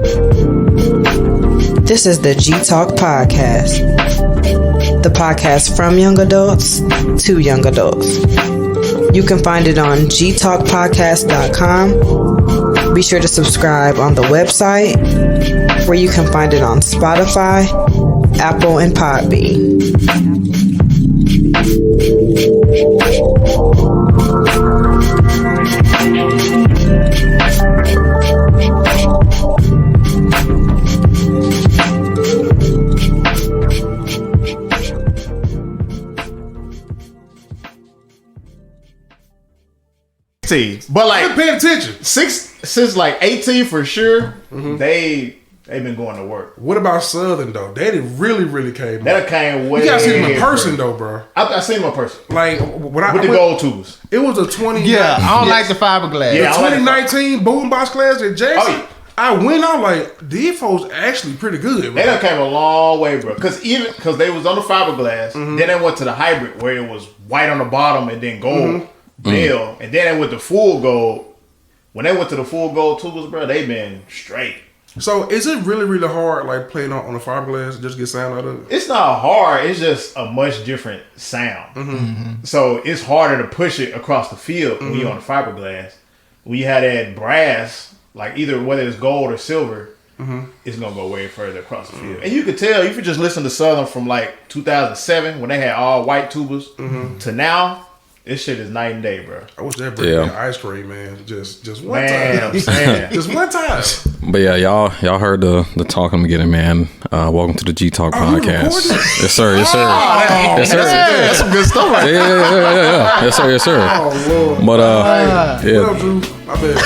This is the G Talk Podcast, the podcast from young adults to young adults. You can find it on gtalkpodcast.com. Be sure to subscribe on the website, where you can find it on Spotify, Apple, and Podbean. But like, I'm paying attention. Since like 18 for sure, they've been going to work. What about Southern though? They really came. That came way. You gotta see them in person bro. though, bro. I seen them in person. Like when with the gold tubes. It was a 20. Yeah, I don't like the fiberglass. The 2019 boombox class at Jackson. Oh, yeah. I went out like these folks actually pretty good. Bro. They done came a long way, bro. Because they was on the fiberglass, then they went to the hybrid where it was white on the bottom and then gold bill, and then they went to full gold. When they went to the full gold tubes, bro, they been straight. So is it really hard like playing on the fiberglass just get sound out of it? It's not hard. It's just a much different sound. So it's harder to push it across the field when you're on the fiberglass. When you had that brass, like either whether it's gold or silver, it's gonna go way further across the field. And you could tell if you just listen to Southern from like 2007 when they had all white tubas to now. This shit is night and day, bro. I wish that bring ice cream, man. Just one time. Just one time. But yeah, y'all heard the talk I'm getting, man. Welcome to the G Talk Podcast. Yes, sir. Yes, sir. Yes, sir. That's some good stuff, right? Yeah. Yes, sir. Yes, sir. Oh Lord. But yeah. What up, Drew? I bet.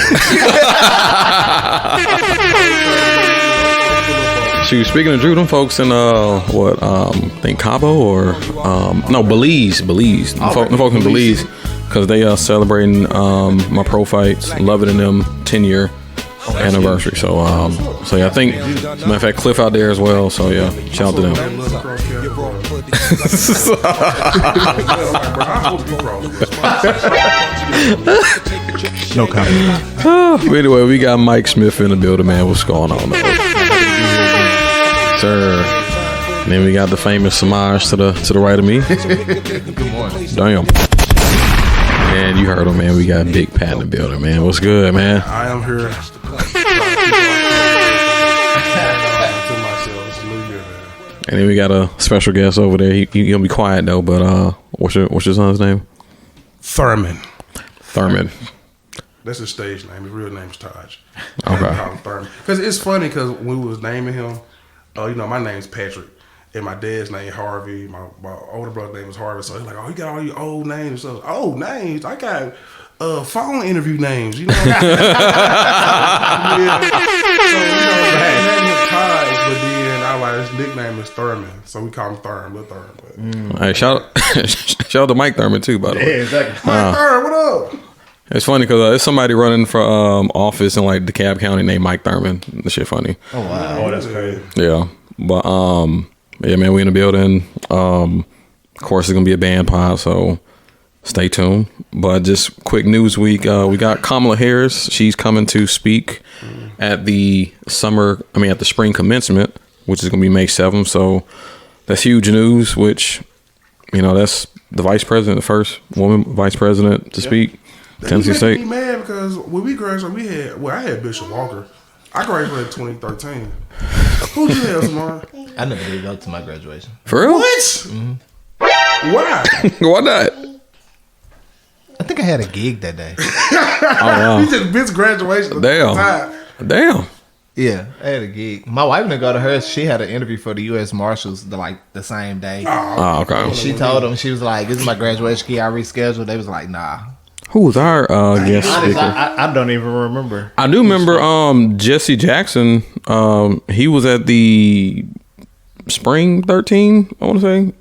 Shoot, speaking of Drew, them folks in I think Cabo or no Belize. Them folks in Belize, because they are celebrating my pro fights, Loving in them 10-year anniversary. So yeah, I think as a matter of fact Cliff out there as well. So yeah, shout out to them. No comment. Anyway, we got Mike Smith in the building, man. What's going on, man? Sir. And then we got the famous Semaj to the right of me. Good morning. Damn. And you heard him, man. We got Big Pat in the building, man. What's good, man? I am here. And then we got a special guest over there. He gonna be quiet though, but what's your son's name? Thurman. That's his stage name. His real name is Taj. Okay. Call him Thurman. Because it's funny because when we was naming him, my name's Patrick. And my dad's name Harvey. My older brother's name was Harvey. So he's like, oh, you got all your old names. So, old names? I got phone interview names, you know? Yeah. So, his name is Taj, but then his nickname is Thurman. So we call him Little Thurman. Hey, shout out to Mike Thurman too, by the way. Yeah, exactly. Mike Thurman, what up? It's funny because there's somebody running for office in like DeKalb County named Mike Thurman. That shit funny. Oh wow. Oh, that's crazy. Yeah. But yeah, man, we in the building. Of course, it's gonna be a band pod, so stay tuned. But just quick news week. We got Kamala Harris. She's coming to speak at the spring commencement, which is gonna be May 7th. So that's huge news. Which, that's the vice president, the first woman vice president to speak. Tennessee State. Me mad because when we graduated, I had Bishop Walker. I graduated in 2013. Who did you have, Samara? I never did go to my graduation. For real? What? Mm-hmm. Why? Why not? I think I had a gig that day. Oh wow! You just missed graduation. Damn. Yeah, I had a gig. My wife didn't go to hers. She had an interview for the U.S. Marshals the same day. Oh, okay. And she told them, she was like, "This is my graduation gig. I rescheduled." They was like, "Nah." Who was our guest speaker? I don't even remember. I do remember Jesse Jackson. He was at the Spring 13, I want to say.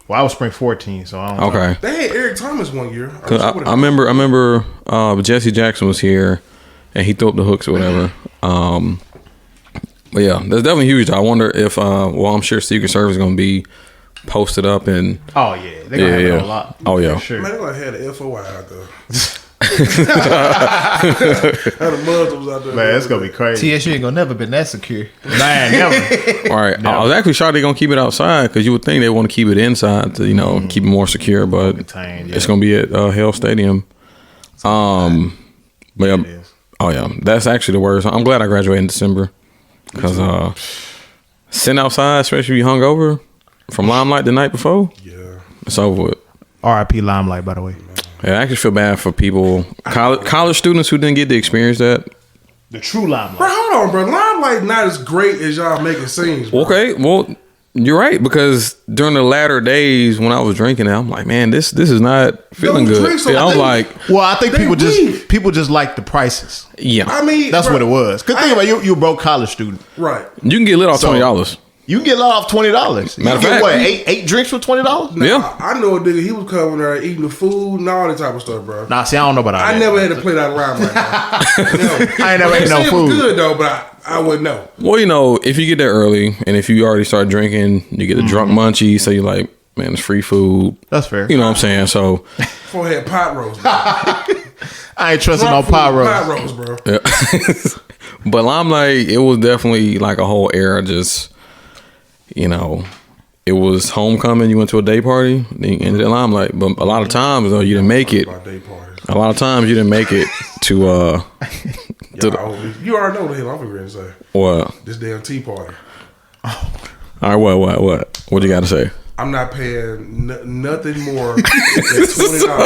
Well, I was Spring 14, so I don't know. Okay. They had Eric Thomas one year. I remember Jesse Jackson was here and he threw up the hooks or whatever. But yeah, that's definitely huge. I wonder if I'm sure Secret Service is going to be posted up and they're gonna have it a lot. Oh yeah, sure. Man, they're gonna have the FOI out there. the Muslims out there. Man, it's gonna be crazy. TSU ain't gonna never been that secure. Man, never. All right, I was actually shocked they're gonna keep it outside because you would think they want to keep it inside to keep it more secure, but Contained, it's gonna be at Hell Stadium. But yeah, It is. oh yeah, that's actually the worst. I'm glad I graduated in December because sitting outside, especially if you hungover from Limelight the night before, it's over with. R.I.P. Limelight, by the way. Yeah, I actually feel bad for people, college students who didn't get to experience that. The true Limelight. Bro, hold on, bro. Limelight not as great as y'all make it seem. Bro. Okay, well, you're right because during the latter days when I was drinking it, I'm like, man, this is not feeling Those good. drinks are- Yeah, I'm like, Well, I think They weak. people just like the prices. yeah, I mean, That's bro, what it was. Cause think about it, you a broke college student. Right. you can get lit off So- $20. You can get a lot off $20. You Matter of can get fact- what, eight drinks for $20? Now, Yeah. I know a nigga, he was coming there eating the food and all that type of stuff, bro. Nah, see, I don't know about all I that. never had to play that Limelight. No. I ain't never They ate no say it was food. good though, but I wouldn't know. Well, if you get there early and if you already start drinking, you get the drunk munchie, so you're like, man, it's free food. That's fair. You know what I'm saying? So, Before I had pot roast. Bro. I ain't trusting no Drunk food, pot roast. Pot roast, bro. yeah. But Limelight, it was definitely like a whole era. Just it was homecoming. You went to a day party, then you ended at Limelight. But a lot of times, though, you didn't make it. My day parties. A lot of times, you didn't make it to You already know what the hell I'm going to say. what? This damn tea party. All right, what you got to say? I'm not paying nothing more than $20, bro.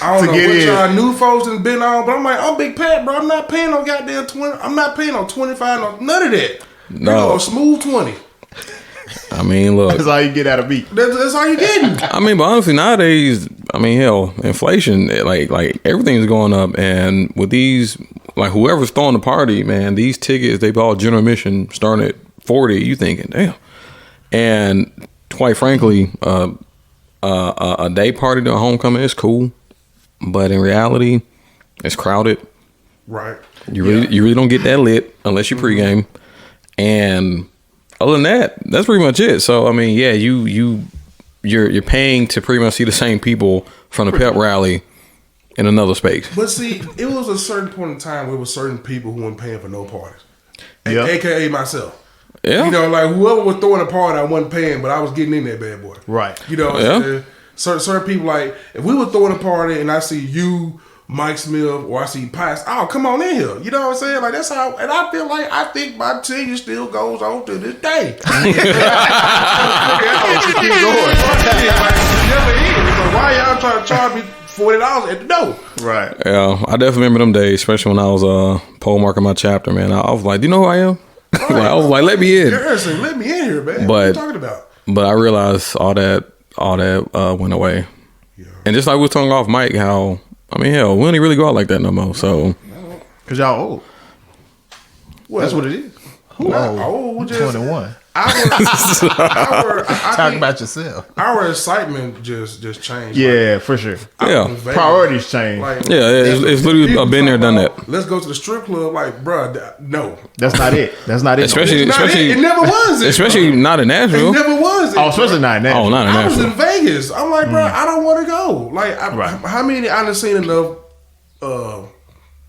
I don't know get what in. y'all new folks has been on, but I'm like, I'm Big Pat, bro. I'm not paying no goddamn 20. I'm not paying no 25, none of that. No. A smooth 20. I mean, look. That's all you get out of meat. That's all you getting. I mean, but honestly, nowadays, I mean, hell, inflation, like everything's going up, and with these, like whoever's throwing the party, man, these tickets they bought general admission starting at $40. You thinking, damn? And quite frankly, a day party to a homecoming is cool, but in reality, it's crowded. Right. You really don't get that lit unless you pregame, and other than that, that's pretty much it. So I mean, yeah, you're paying to pretty much see the same people from the pep rally in another space. But see, it was a certain point in time where it was certain people who weren't paying for no parties. Yeah. AKA myself. Yeah, You know, like whoever was throwing a party, I wasn't paying, but I was getting in that bad boy. Right. You know, Yeah. certain people, like, if we were throwing a party and I see you, Mike Smith, or I see Pies, oh, come on in here. You know what I'm saying? Like, that's how, and I think my team still goes on to this day. Why y'all trying to charge me $40 at the door? Right. yeah. I definitely remember them days, especially when I was pole marking my chapter. Man, I was like, do you know who I am? Like, I was like, let me in. Harrison, let me in here, man. What are you talking about? But I realized all that went away. Yeah. And just like we were talking off mic, how I mean, hell, we don't even really go out like that no more. So Because y'all old. That's what it is. Oh, just 21. I Talk think about yourself. our excitement just changed. Yeah, for sure. yeah, Priorities change. yeah, it's literally people been there, talk done about, that. Let's go to the strip club. Like, bruh, no. That's not it. That's not it. Especially, Not especially, it never was it. especially bro. not in It Nashville. never was it. Oh, especially not in that. Oh, not in I was in Nashville. Vegas. I'm like, bro, I don't want to go. Like, Right. how many? I done seen enough.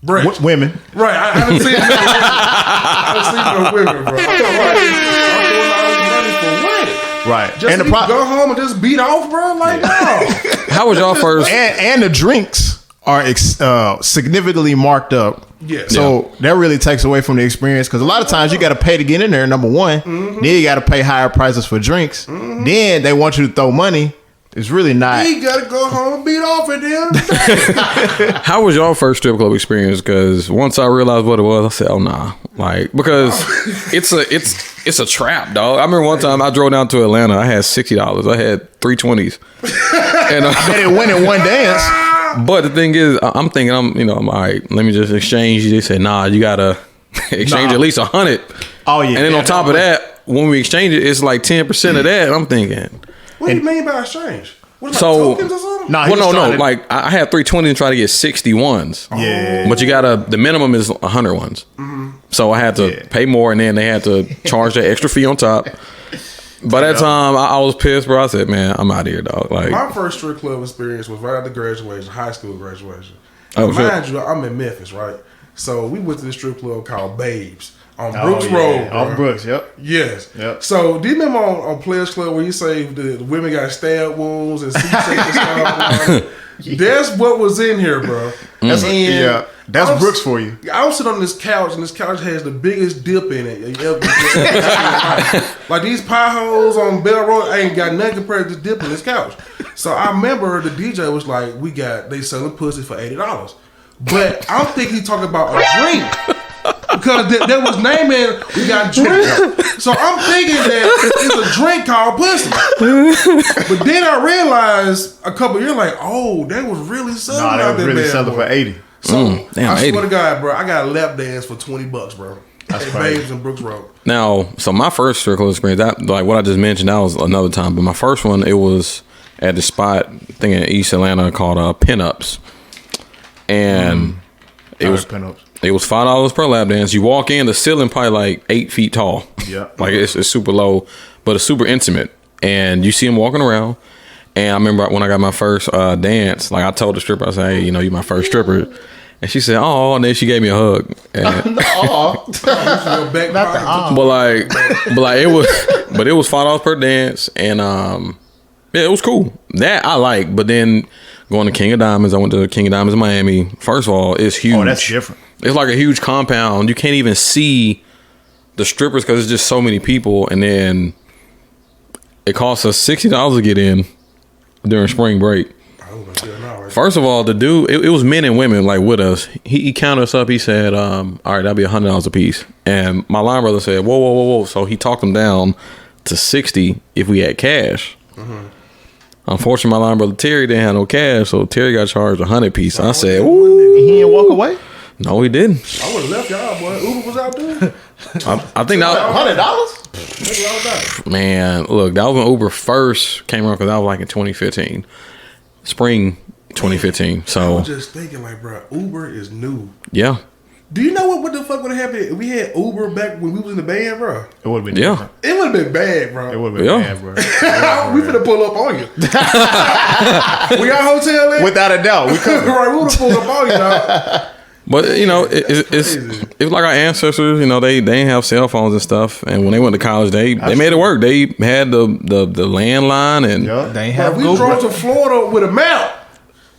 Brett. Women. Right, I haven't seen enough women. I haven't seen enough women, bro. I'm throwing all this money for what? Right. Just and and the go home and just beat off, bro. Like, no. How was y'all first? and the drinks are significantly marked up. Yeah. So that really takes away from the experience because a lot of times you got to pay to get in there. Number one, then you got to pay higher prices for drinks. Then they want you to throw money. It's really not. He gotta go home and beat off at the end of the day. How was y'all first strip club experience? Because once I realized what it was, I said, "Oh nah," like because it's a trap, dog. I remember one time I drove down to Atlanta. I had $60. I had 320s, and Bet it win in one dance. but the thing is, I'm thinking I'm all right. Let me just exchange. They said, "Nah, you gotta exchange Nah. at least 100." Oh yeah. And then Yeah, on top of that, when we exchange it, it's like 10% of that. And I'm thinking, What do you mean by exchange? What, like So- tokens or something? Nah, well, he was no. trying to- Like I had 320 and try to get 61s. Yeah. But you gotta, the minimum is 100 ones. So I had to Yeah. pay more, and then they had to charge that extra fee on top. By that time, I was pissed, bro. I said, man, I'm out of here, dog. Like, My first strip club experience was right after graduation, high school graduation. Oh, shit. mind you, I'm in Memphis, right? So we went to this strip club called Babes on Brooks Road. Bro. On Brooks, yep. Yes. Yep. So do you remember on Players Club where you say the women got stab wounds and C-section stuff? That's what was in here, bro. That's Brooks for you. I was sitting on this couch, and this couch has the biggest dip in it. Like these pie holes on Bell Road, I ain't got nothing compared to this dip in this couch. So I remember the DJ was like, they selling pussy for $80. But I don't think he talking about a drink. Because there was naming, we got drink. So I'm thinking that it's a drink called pussy. But then I realized a couple years like, oh, they was really selling out there. They was really selling for 80. So damn, I 80. swear to God, bro, I got a lap dance for $20, bro. That's at crazy. Babes and Brooks Road. Now, so my first strip club experience, that like what I just mentioned, that was another time. But my first one, it was at the spot, I think in East Atlanta, called Pinups, and it was Pinups. It was $5 per lap dance. You walk in, the ceiling probably like 8 feet tall. Yeah, like it's super low, but it's super intimate, and you see them walking around. And I remember when I got my first dance, like I told the stripper, I said, "Hey, you know, you my first stripper." And she said, "Oh," and then she gave me a hug. And, but it was $5 per dance, and yeah, it was cool. That I like. But then going to King of Diamonds, I went to King of Diamonds in Miami. First of all, it's huge. Oh, that's different. It's like a huge compound. You can't even see the strippers because there's just so many people. And then it costs us $60 to get in during spring break. First of all, the dude, it was men and women like with us. He counted us up. He said, all right, that'll be $100 a piece. And my line brother said, whoa. So he talked them down to 60 if we had cash. Mm-hmm. Unfortunately, my line brother Terry didn't have no cash, so Terry got charged 100 piece. I said, "Ooh." He didn't walk away? No, he didn't. I would have left y'all, boy. Uber was out there. I think that $100? Man, look, that was when Uber first came around because that was like in 2015, spring 2015. I So was just thinking, like, bro, Uber is new. yeah, Do you know what the fuck would have happened if we had Uber back when we was in the band, bro? It would have been Yeah. different. It would have been bad, bro. It would have been Yeah. bad, bro. We finna pull up on you. We got a hotel in? Without a doubt. We could. Right, we would have pulled up on you, dog. but you know, it's like our ancestors. You know, they didn't have cell phones and stuff, and when they went to college, they made it work. They had the landline, and Yeah. They ain't Bro, have we Google. drove to Florida with a map.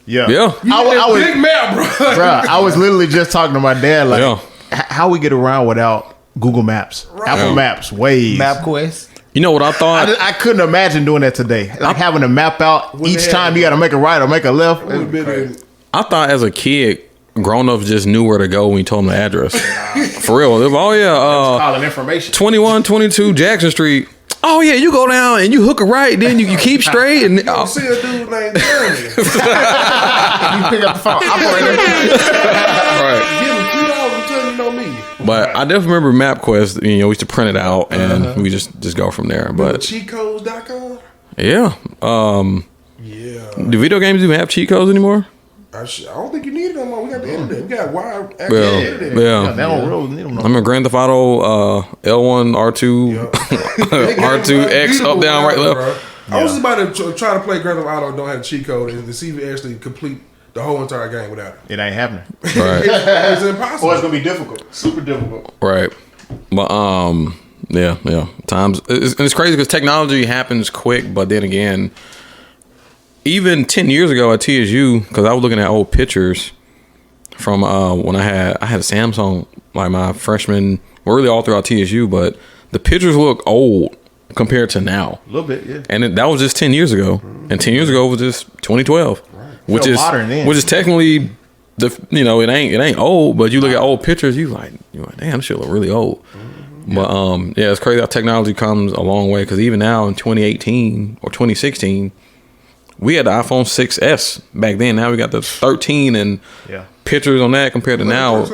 Yeah. yeah, You I had a was- big map, bro. Bruh, I was literally just talking to my dad, like, Yeah. how we get around without Google Maps, Apple Yeah. Maps, Waze. MapQuest. You know what I thought? I couldn't imagine doing that today. Like having a map out When each they time had- you got to make a right or make a left. We would've been in- I thought as a kid, grown ups just knew where to go when you told them the address. For real. Oh yeah, Calling information. 2122 Jackson Street. Oh yeah, you go down and you hook a right, then you keep straight, and I see a dude named Jeremy. You pick up the phone. Operator. right. Give him $2 and tell him you know me. But I definitely remember MapQuest. You know, we used to print it out and we just go from there. But Cheatcodes.com? yeah, Yeah. do video games even have cheat codes anymore? I don't think you need it no more. We got the internet. We got wide access Yeah, to the internet. yeah. They don't really need them. I remember Grand Theft Auto L1, R2, R2X, up, down, right, left. Bro. I was just about to try to play Grand Theft Auto, don't have a cheat code, and to see if you actually complete the whole entire game without it. It ain't happening. Right, It's impossible. Or it's gonna be difficult, super difficult. right. But yeah. Times it's crazy because technology happens quick, but then again, even 10 years ago at TSU, because I was looking at old pictures from when I had a Samsung, like my freshman, really all throughout TSU, but the pictures look old compared to now. A little bit, yeah. And that was just 10 years ago. And 10 years ago was just 2012, which Felt is modern then. which is technically it ain't old, but you look at old pictures, you're like, damn, this shit look really old. But yeah, it's crazy how technology comes a long way, because even now in 2018 or 2016, we had the iPhone 6S back then. Now we got the 13, and Yeah. pictures on that compared to now.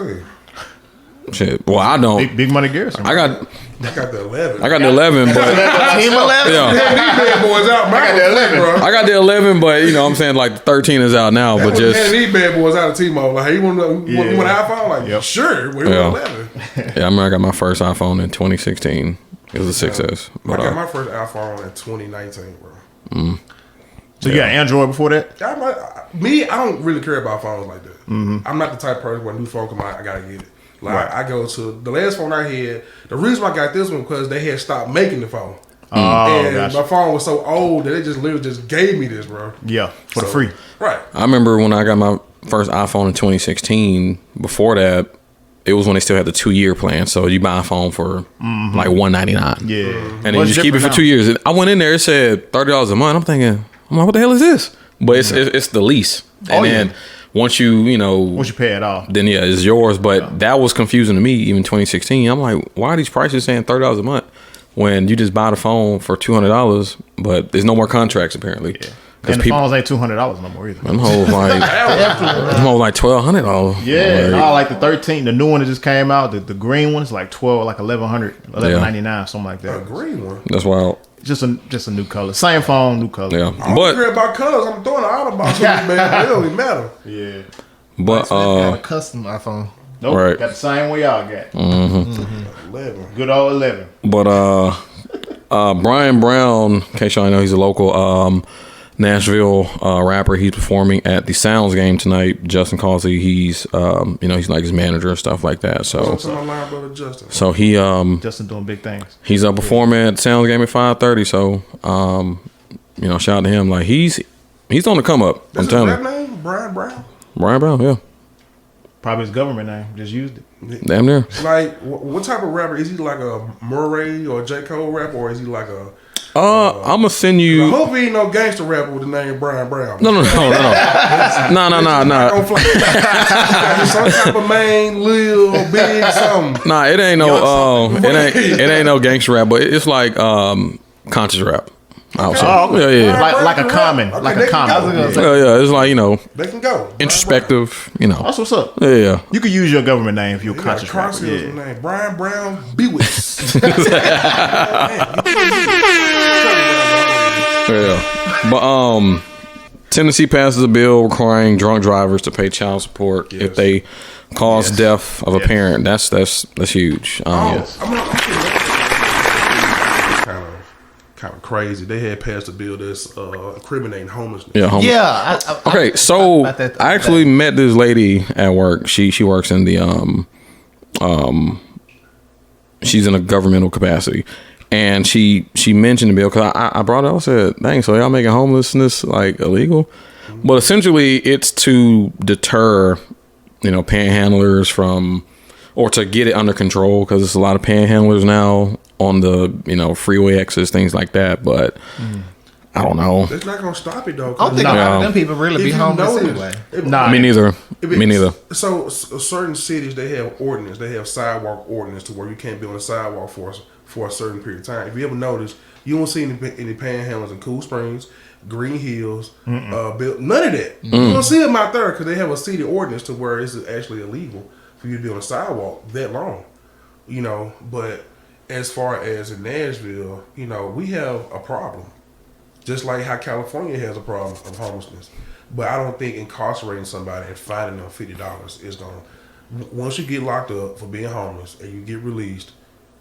Shit. Well, I don't. Big money Garrison. I got I got the 11. the 11, but Team 11. yeah, These bad boys out. I got the 11. bro. I got the 11, but you know what I'm saying, like the 13 is out now, but just these bad boys out of T-Mobile. Like, hey, you want an iPhone? Like, Yep. sure. We Yeah. want 11. yeah. I remember I got my first iPhone in 2016. It was a 6S. I But got my first iPhone in 2019, bro. So you got Android before that? I don't really care about phones like that. Mm-hmm. I'm not the type of person when a new phone come out, I gotta get it. Like Right. I go to the last phone I had. The reason why I got this one because they had stopped making the phone. Oh, And gotcha. my phone was so old that they just literally just gave me this, bro. Yeah, for the free. Right. I remember when I got my first iPhone in 2016. Before that, it was when they still had the 2-year plan. So you buy a phone for like $199. Yeah. And then you just keep it for 2 years. And I went in there, it said $30 a month. I'm thinking, what the hell is this? But it's the lease. And then once you pay it off, then it's yours. But that was confusing to me, even 2016. I'm like, why are these prices saying $30 a month when you just buy the phone for $200? But there's no more contracts apparently. Yeah. And the phones ain't $200 no more either. Them hoes like $1,200. Yeah, like the 13, the new one that just came out, the green one is like 12, like 1100, 1199, something like that. A green one. That's wild. Just a new color, same phone, new color. Yeah, I don't care about colors. I'm throwing an Autobox on this man. It don't even matter. Yeah. But got a custom iPhone. Nope. Right. Got the same way y'all got. 11. Good old 11. But Brian Brown, in case y'all know, he's a local Nashville rapper. He's performing at the Sounds game tonight. Justin Causey, he's he's like his manager and stuff like that. So What's on my line, brother Justin? so he Justin doing big things. he's performing at the Sounds game at 5:30. So shout out to him. Like he's on the come up. That's I'm telling his you. rap name? Brian Brown? Brian Brown, yeah. Probably his government name. Just used it. Damn near. Like, what type of rapper? Is he like a Murray or J. Cole rapper, or is he like a... I'm gonna send I you. hope he ain't no gangster rapper with the name Brian Brown. No. Don't fly. Some type of main, Lil, big, something. Nah, it ain't no it ain't no gangster rap, but it's like conscious rap. I would say. Oh, okay. Yeah. Like a common. Okay, Like they a can common. go. Yeah, it's like, They can go. introspective, That's what's up. Yeah. You could use your government name if you're He got a conscious car rapper. salesman Yeah. name. Brian Brown Bewitz. Yeah. But Tennessee passes a bill requiring drunk drivers to pay child support if they cause death of a parent. That's huge. Kind of crazy. They had passed a bill that's incriminating homelessness. Yeah. Yeah. Okay, so about that- I actually met this lady at work. She works in the she's in a governmental capacity, and she mentioned the bill because I brought it up. I said, "Dang, so y'all making homelessness like illegal?" But essentially, it's to deter panhandlers from, or to get it under control, because there's a lot of panhandlers now on the freeway exits, things like that. But I don't know. It's not gonna stop it though. I don't think a lot of them people really be homeless anyway. Me neither. Me neither. So certain cities, they have ordinance. They have sidewalk ordinance to where you can't be on the sidewalk for a certain period of time. If you ever notice, you don't see any panhandlers in Cool Springs, Green Hills, none of that. You don't see them out there because they have a city ordinance to where it's actually illegal for you to be on a sidewalk that long. But as far as in Nashville, we have a problem. Just like how California has a problem of homelessness. But I don't think incarcerating somebody and fining them $50 is going to... Once you get locked up for being homeless and you get released,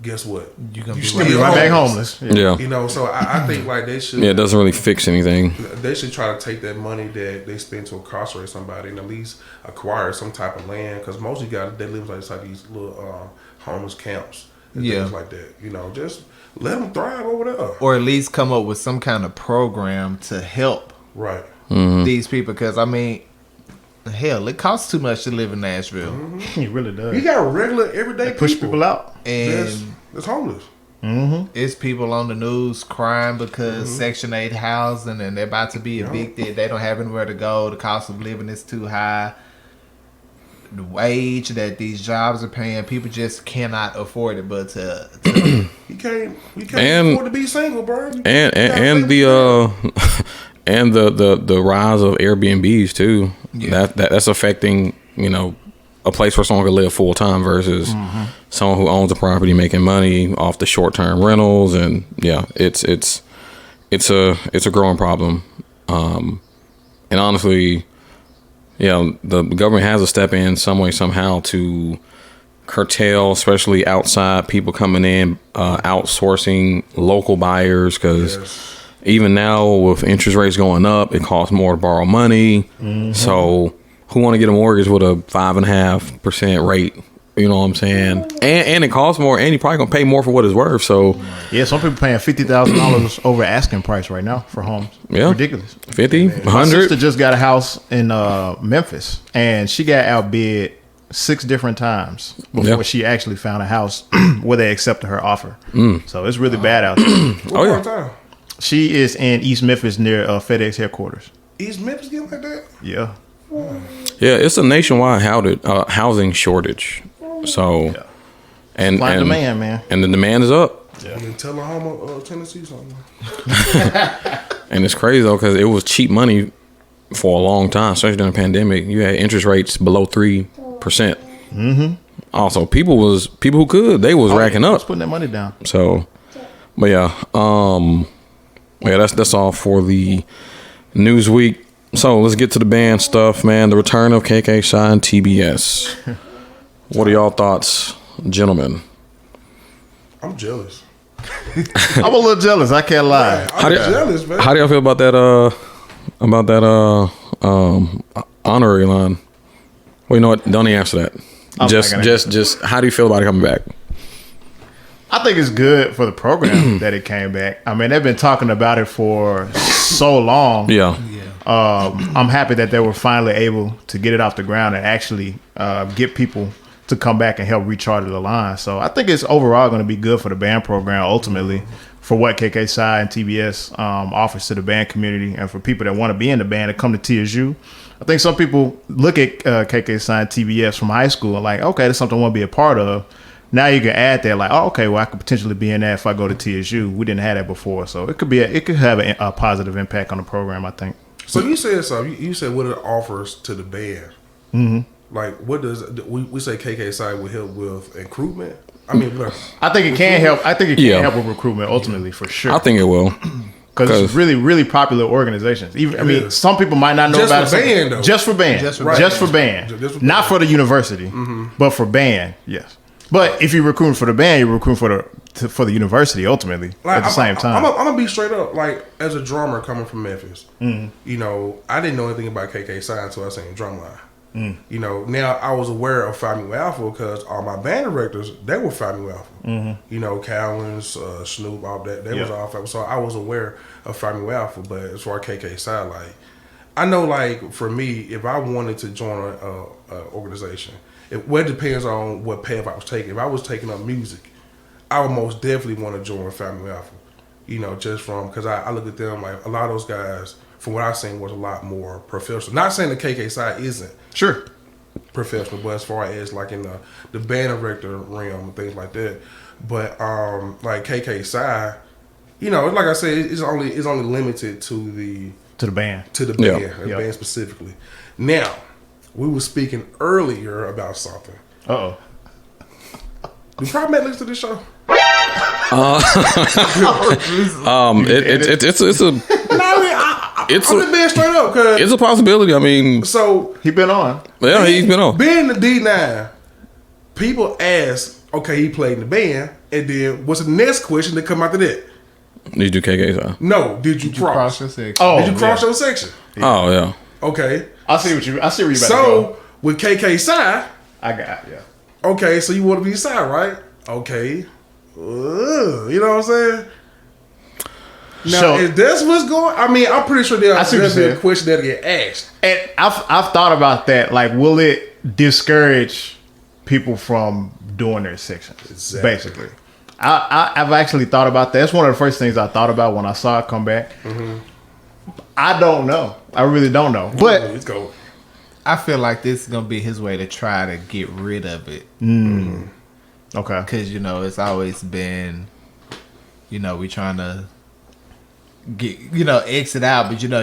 guess what? You gonna be still right Right back homeless. Yeah. So I think like they should... Yeah, it doesn't really fix anything. They should try to take that money that they spend to incarcerate somebody and at least acquire some type of land. Because most of you guys, they live like these little homeless camps and things like that. Just let them thrive over there. Or at least come up with some kind of program to help Right. these people. Because, hell, it costs too much to live in Nashville. He really does. You got regular, everyday Push people out. And that's homeless. it's people on the news crying because Section 8 housing and they're about to be evicted. They don't have anywhere to go. The cost of living is too high. The wage that these jobs are paying, people just cannot afford it. But You can't And- afford to be single, bro. And the rise of Airbnbs too. That's affecting a place where someone could live full time versus someone who owns a property making money off the short term rentals. And it's a growing problem. And honestly, the government has to step in some way somehow to curtail, especially outside people coming in, outsourcing local buyers, because even now with interest rates going up, it costs more to borrow money. Mm-hmm. So who want to get a mortgage with a 5.5% rate? You know what I'm saying? And it costs more, and you probably gonna pay more for what it's worth. So yeah, some people paying $50,000 over asking price right now for homes. Yeah, ridiculous. 50, 100. My sister just got a house in Memphis, and she got outbid 6 different times before she actually found a house where they accepted her offer. So it's really bad out there. What She is in East Memphis near FedEx headquarters. East Memphis getting like that? Yeah. Yeah, it's a nationwide housing shortage. So, and demand, man, and the demand is up. Yeah. Oklahoma, Tennessee, something. And it's crazy though, because it was cheap money for a long time, especially during the pandemic. You had interest rates below 3%. Mm-hmm. Also, people who could, they was racking up, putting that money down. So, but that's all for the news week. So let's get to the band stuff, man. The return of KK Shy and TBS. What are y'all thoughts, gentlemen? I'm jealous. I'm a little jealous. I can't lie. Man, I'm jealous, man. How do y'all feel about that? Honorary line. Well, you know what? Don't even answer that. Just how do you feel about it coming back? I think it's good for the program that it came back. I mean, they've been talking about it for so long. Yeah. I'm happy that they were finally able to get it off the ground and actually get people to come back and help recharge the line. So I think it's overall going to be good for the band program ultimately, for what KK Sci and TBS offers to the band community, and for people that want to be in the band to come to TSU. I think some people look at KK Sci and TBS from high school and like, okay, that's something I want to be a part of. Now you can add that, like, oh, okay, well, I could potentially be in that if I go to TSU. We didn't have that before, so it could have a positive impact on the program, I think. So you said something. You said what it offers to the band. Mm-hmm. Like, what does we say KK Sci will help with recruitment? I mean, I think it can help. I think it can help with recruitment ultimately, for sure. I think it will. Because it's really, really popular organizations. Even, I mean, some people might not know just about for it. Band, though. Just for band. Just for band. Not for the university, but for band, yes. But if you're recruiting for the band, you're recruiting for the university ultimately at the same time. I'm gonna be straight up. Like, as a drummer coming from Memphis, you know, I didn't know anything about KK Sci until I seen Drumline. You know, now I was aware of Phi Mu Alpha because all my band directors, they were Phi Mu Alpha. You know, Cowens, Snoop, all that, they was all Phi Mu. So I was aware of Phi Mu Alpha. But as far as KK Sci, like, I know, like, for me, if I wanted to join an organization, it depends on what path I was taking. If I was taking up music, I would most definitely want to join Phi Mu Alpha. You know, just from, because I look at them, like, a lot of those guys, from what I've seen, was a lot more professional. Not saying the KK Sci isn't professional, but as far as, like, in the band director realm and things like that. But like KK Sci, you know, like I said, it's only limited to the band, the band specifically. Now, we were speaking earlier about something. Uh-oh. Do Prime Met listen to this show? I'm being straight up, cause it's a possibility. I mean, so he been on. Yeah, he's been on. Being the D9, people ask, okay, he played in the band, and then what's the next question that come after that? Did you do KK Sci? No, did you cross your section? Oh, did you cross your section? Oh yeah. Okay. I see where you about to go. So with KK Sci, yeah. Okay, so you want to be Sci, right? Okay. You know what I'm saying? Now, if that's what's going, I mean, I'm pretty sure there's a question that'll get asked. And I've thought about that. Like, will it discourage people from doing their sections? Exactly. Basically, I've actually thought about that. That's one of the first things I thought about when I saw it come back. I don't know. I really don't know. But let's go. I feel like this is gonna be his way to try to get rid of it. Okay. Because, you know, it's always been, you know, we trying to get, you know, exit out, but, you know,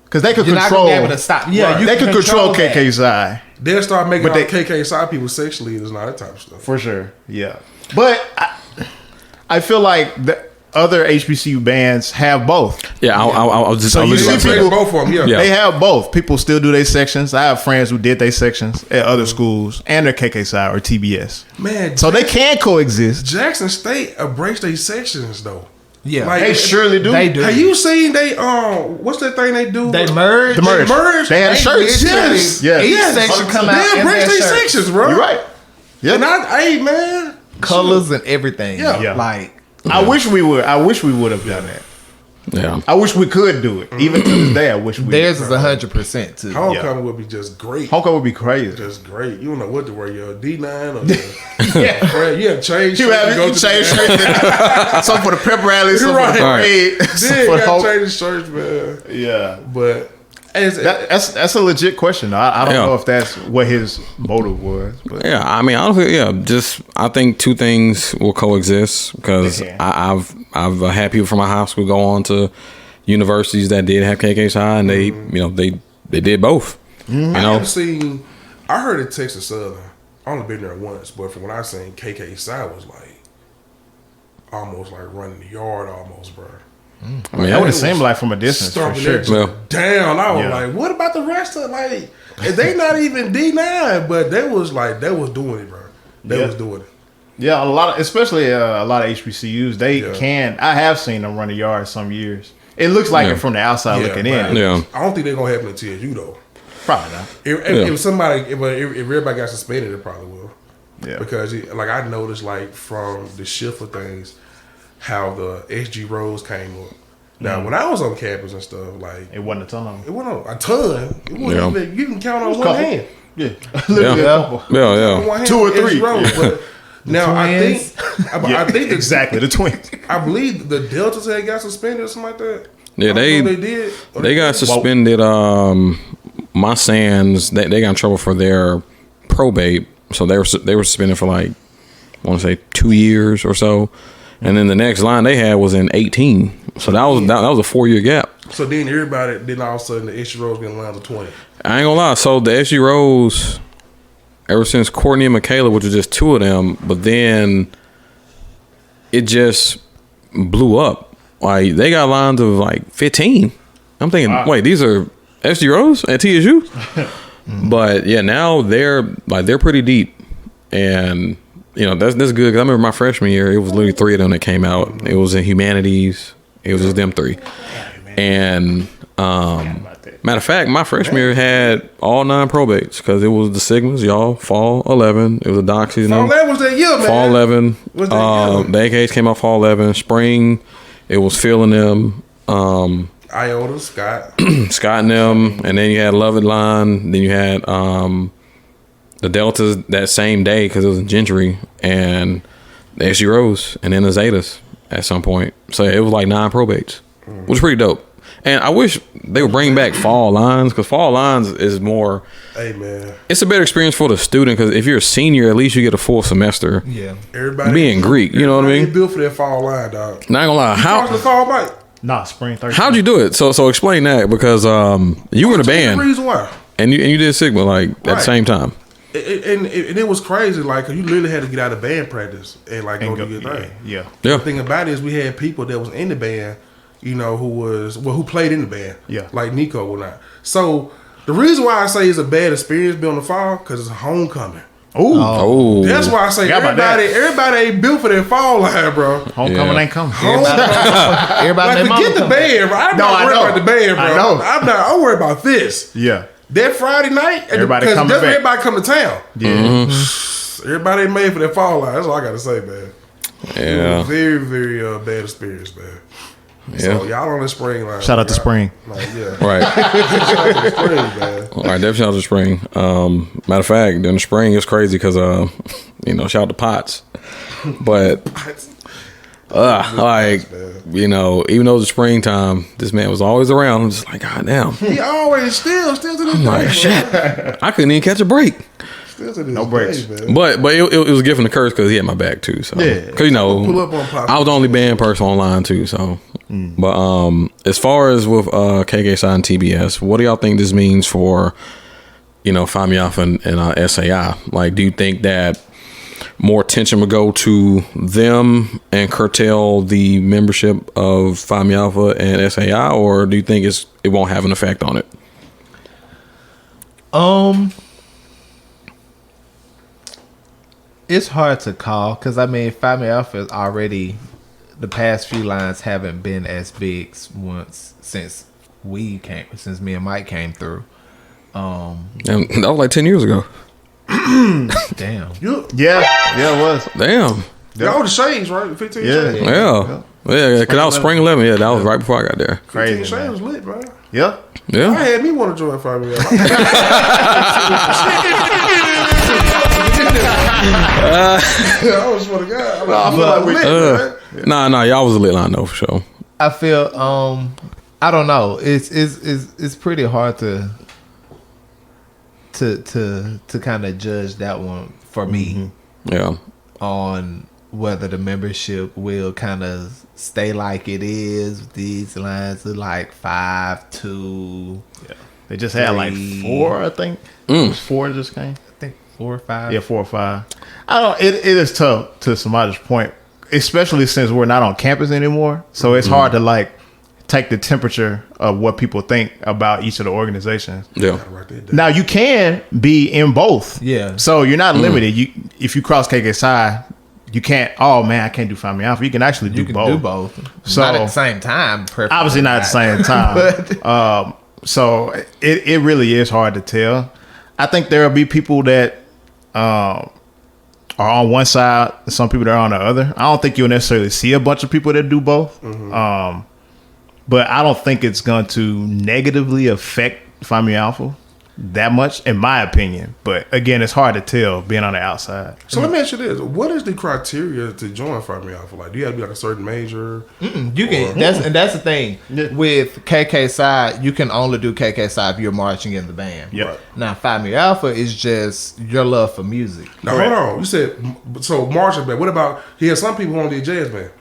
because they could control. Not gonna be able to stop. Yeah, right. They could control KK Sci. They'll start making KK Sci people section leaders and all that type of stuff. For sure. Yeah. But I feel like the other HBCU bands have both. Yeah, I was just. So you see people, both of them. Yeah, they have both. People still do their sections. I have friends who did their sections at other schools and their KK Sci or TBS. Man, so they can coexist. Jackson State embraced their sections though. Yeah, Like, They surely do. They do. Have you seen they what's that thing they do? They merge. The merge. merge. They had a shirt. Yes. Yeah. Each Yes. section come out They in embrace their these shirt. sections, bro. You're right. Yeah. And hey man, Colors and everything. Yeah. Yeah. Like I wish we would have done that. Yeah. I wish we could do it. Even to this day, I wish we. theirs is 100% too. homecoming would be just great. Homecoming would be crazy. Just great. You don't know what to wear, your D9 or your Yeah. Fred, you have changed. You have you change shirts. Some for the pep rally, some Right. for the parade, some Then for you the got whole. change the shirts, man. Yeah. But That's a legit question. I don't Yeah. know if that's what his motive was. But Yeah, I mean, honestly, yeah. Just I think two things will coexist because Yeah. I've had people from my high school go on to universities that did have KKSI, and they they did both. You I know, have seen. I heard at Texas Southern. I only been there once, but from what I seen, KKSI was like almost like running the yard, almost, bro. I mean, that would yeah, have seemed like from a distance for Starting sure. that Well, down. I was Yeah. like, what about the rest of like? They not even D9, but they was doing it, bro. They Yeah. was doing it. Yeah, especially a lot of HBCUs, they Yeah. can. I have seen them run the yard some years. It looks like Yeah. it from the outside looking but in. Yeah. I don't think they're gonna happen at TSU though. Probably not. If somebody, if everybody got suspended, it probably will. Yeah. Because like I noticed, like from the shift of things, how the SG rows came up. Now, when I was on campus and stuff, like It wasn't a ton of them. it went on a ton. It wasn't Yeah. even, you can count on one couple. hand. Yeah. yeah, couple. yeah, On yeah. one hand, Two or SG three. rows. But now I think, Yeah, I think exactly the twins. I believe the Deltas had got suspended or something like that. Yeah, I don't know if they did. Or They got didn't. suspended. My Sands, they got in trouble for their probate, so they were suspended for like I want to say 2 years or so, and then the next line they had was in 18. So that was a 4-year gap. So then everybody, then all of a sudden the SG rows getting lined to 20. I ain't gonna lie. So the SG Rose, ever since Courtney and Michaela, which was just two of them, but then it just blew up. Like they got lines of like 15. I'm thinking, wait, these are SG Rose at TSU? But yeah, now they're pretty deep, and that's good. Cause I remember my freshman year, it was literally 3 of them that came out. It was in humanities. It was just them 3, and matter of fact, my freshman year had all 9 probates because it was the Sigmas, y'all, fall 11. It was the Doxies. Oh, that was that year, man. Fall 11. Was that year? The AKs came out fall 11. Spring, it was filling them. Iota, Scott. Scott and them, and then you had Lovett Line. Then you had the Deltas that same day because it was in Gentry, and the SG Rose, and then the Zetas at some point. So it was like 9 probates, which was pretty dope. And I wish they would bring back fall lines because fall lines is more. Hey man, It's a better experience for the student because if you're a senior, at least you get a full semester. Yeah. everybody Being Greek, you know what I everybody mean? built for that fall line, dog. Not gonna lie, Cross the fall bike. Nah, spring 13. how'd you do it? So explain that because you were in a The band reason why. and you did Sigma like at the Right. same time. And it was crazy, like 'cause you literally had to get out of band practice and like go do your thing. Yeah. Yeah. The thing about it is we had people that was in the band, who played in the band. Yeah. Like Nico or not. So the reason why I say it's a bad experience being on the fall, because it's homecoming. Ooh. Oh, That's why I say Forgot about everybody ain't built for that fall line, bro. Homecoming Yeah. ain't coming. Everybody Like, and their forget the mama band, bro. I'm No, not I worried know. about the band, bro. I know. I'm worried about this. Yeah. That Friday night, Everybody because coming that's when back. everybody come to town. Yeah. Everybody ain't made for that fall line. That's all I gotta say, man. yeah, Very, very bad experience, man. So yeah. y'all on the spring line. Shout out to y'all- spring. Like, yeah. Right. Shout out to the spring, man. All right, definitely shout out to spring. Matter of fact, during the spring it's crazy because shout out to Potts, but even though it's the springtime, this man was always around. I'm just like, God damn, He always still to this day. like bro. shit, I couldn't even catch a break. Still to this No breaks. day, man. But it was a gift and a curse because he had my back too. So Yeah. because Pull up on Pop. I was the only band person online too. So, but as far as with KKSI and TBS, what do y'all think this means for Phi Alpha and SAI? Like, do you think that more attention would go to them and curtail the membership of Phi Alpha and SAI, or do you think it won't have an effect on it? It's hard to call because Phi Alpha is already the past few lines haven't been as big since me and Mike came through. And that was like 10 years ago. Damn. Yeah, it was. Damn. Y'all the Shades, right? 15 Yeah. Shades. Yeah. Yeah, because I was Spring 11. Yeah, that was right before I got there. 15 Crazy, Shades man. was lit, man. Yeah. I Yeah. had me want to join 5 million. I was for the guy. I feel like lit, man. Nah, y'all was a lit line though, for sure. I feel I don't know. It's pretty hard to kind of judge that one for me Yeah. on whether the membership will kind of stay like it is. These lines are like 5, 2. Yeah. They just had like 4, I think. It was 4 just came. I think 4 or 5. Yeah, 4 or 5. I don't. It is tough to Semaj's point, especially since we're not on campus anymore. So it's hard to like take the temperature of what people think about each of the organizations. Yeah. Now you can be in both. Yeah. So you're not limited. If you cross KKSI, you can't. Oh man, I can't do Find Me Alpha. You can actually do You can both. do both. So- Not at the same time. Preferably Obviously not at the same time. But So it really is hard to tell. I think there will be people that are on one side, and some people that are on the other. I don't think you'll necessarily see a bunch of people that do both. But I don't think it's going to negatively affect Find Me Alpha that much, in my opinion. But again, it's hard to tell being on the outside. So let me ask you this: what is the criteria to join 5 million Alpha? Like, do you have to be like a certain major? you can. That's the thing with KK side. You can only do KK side if you're marching in the band. Yep. Right. Now, Find Me Alpha is just your love for music. Now hold on. You said so marching band. What about? He has some people who want to be a jazz band.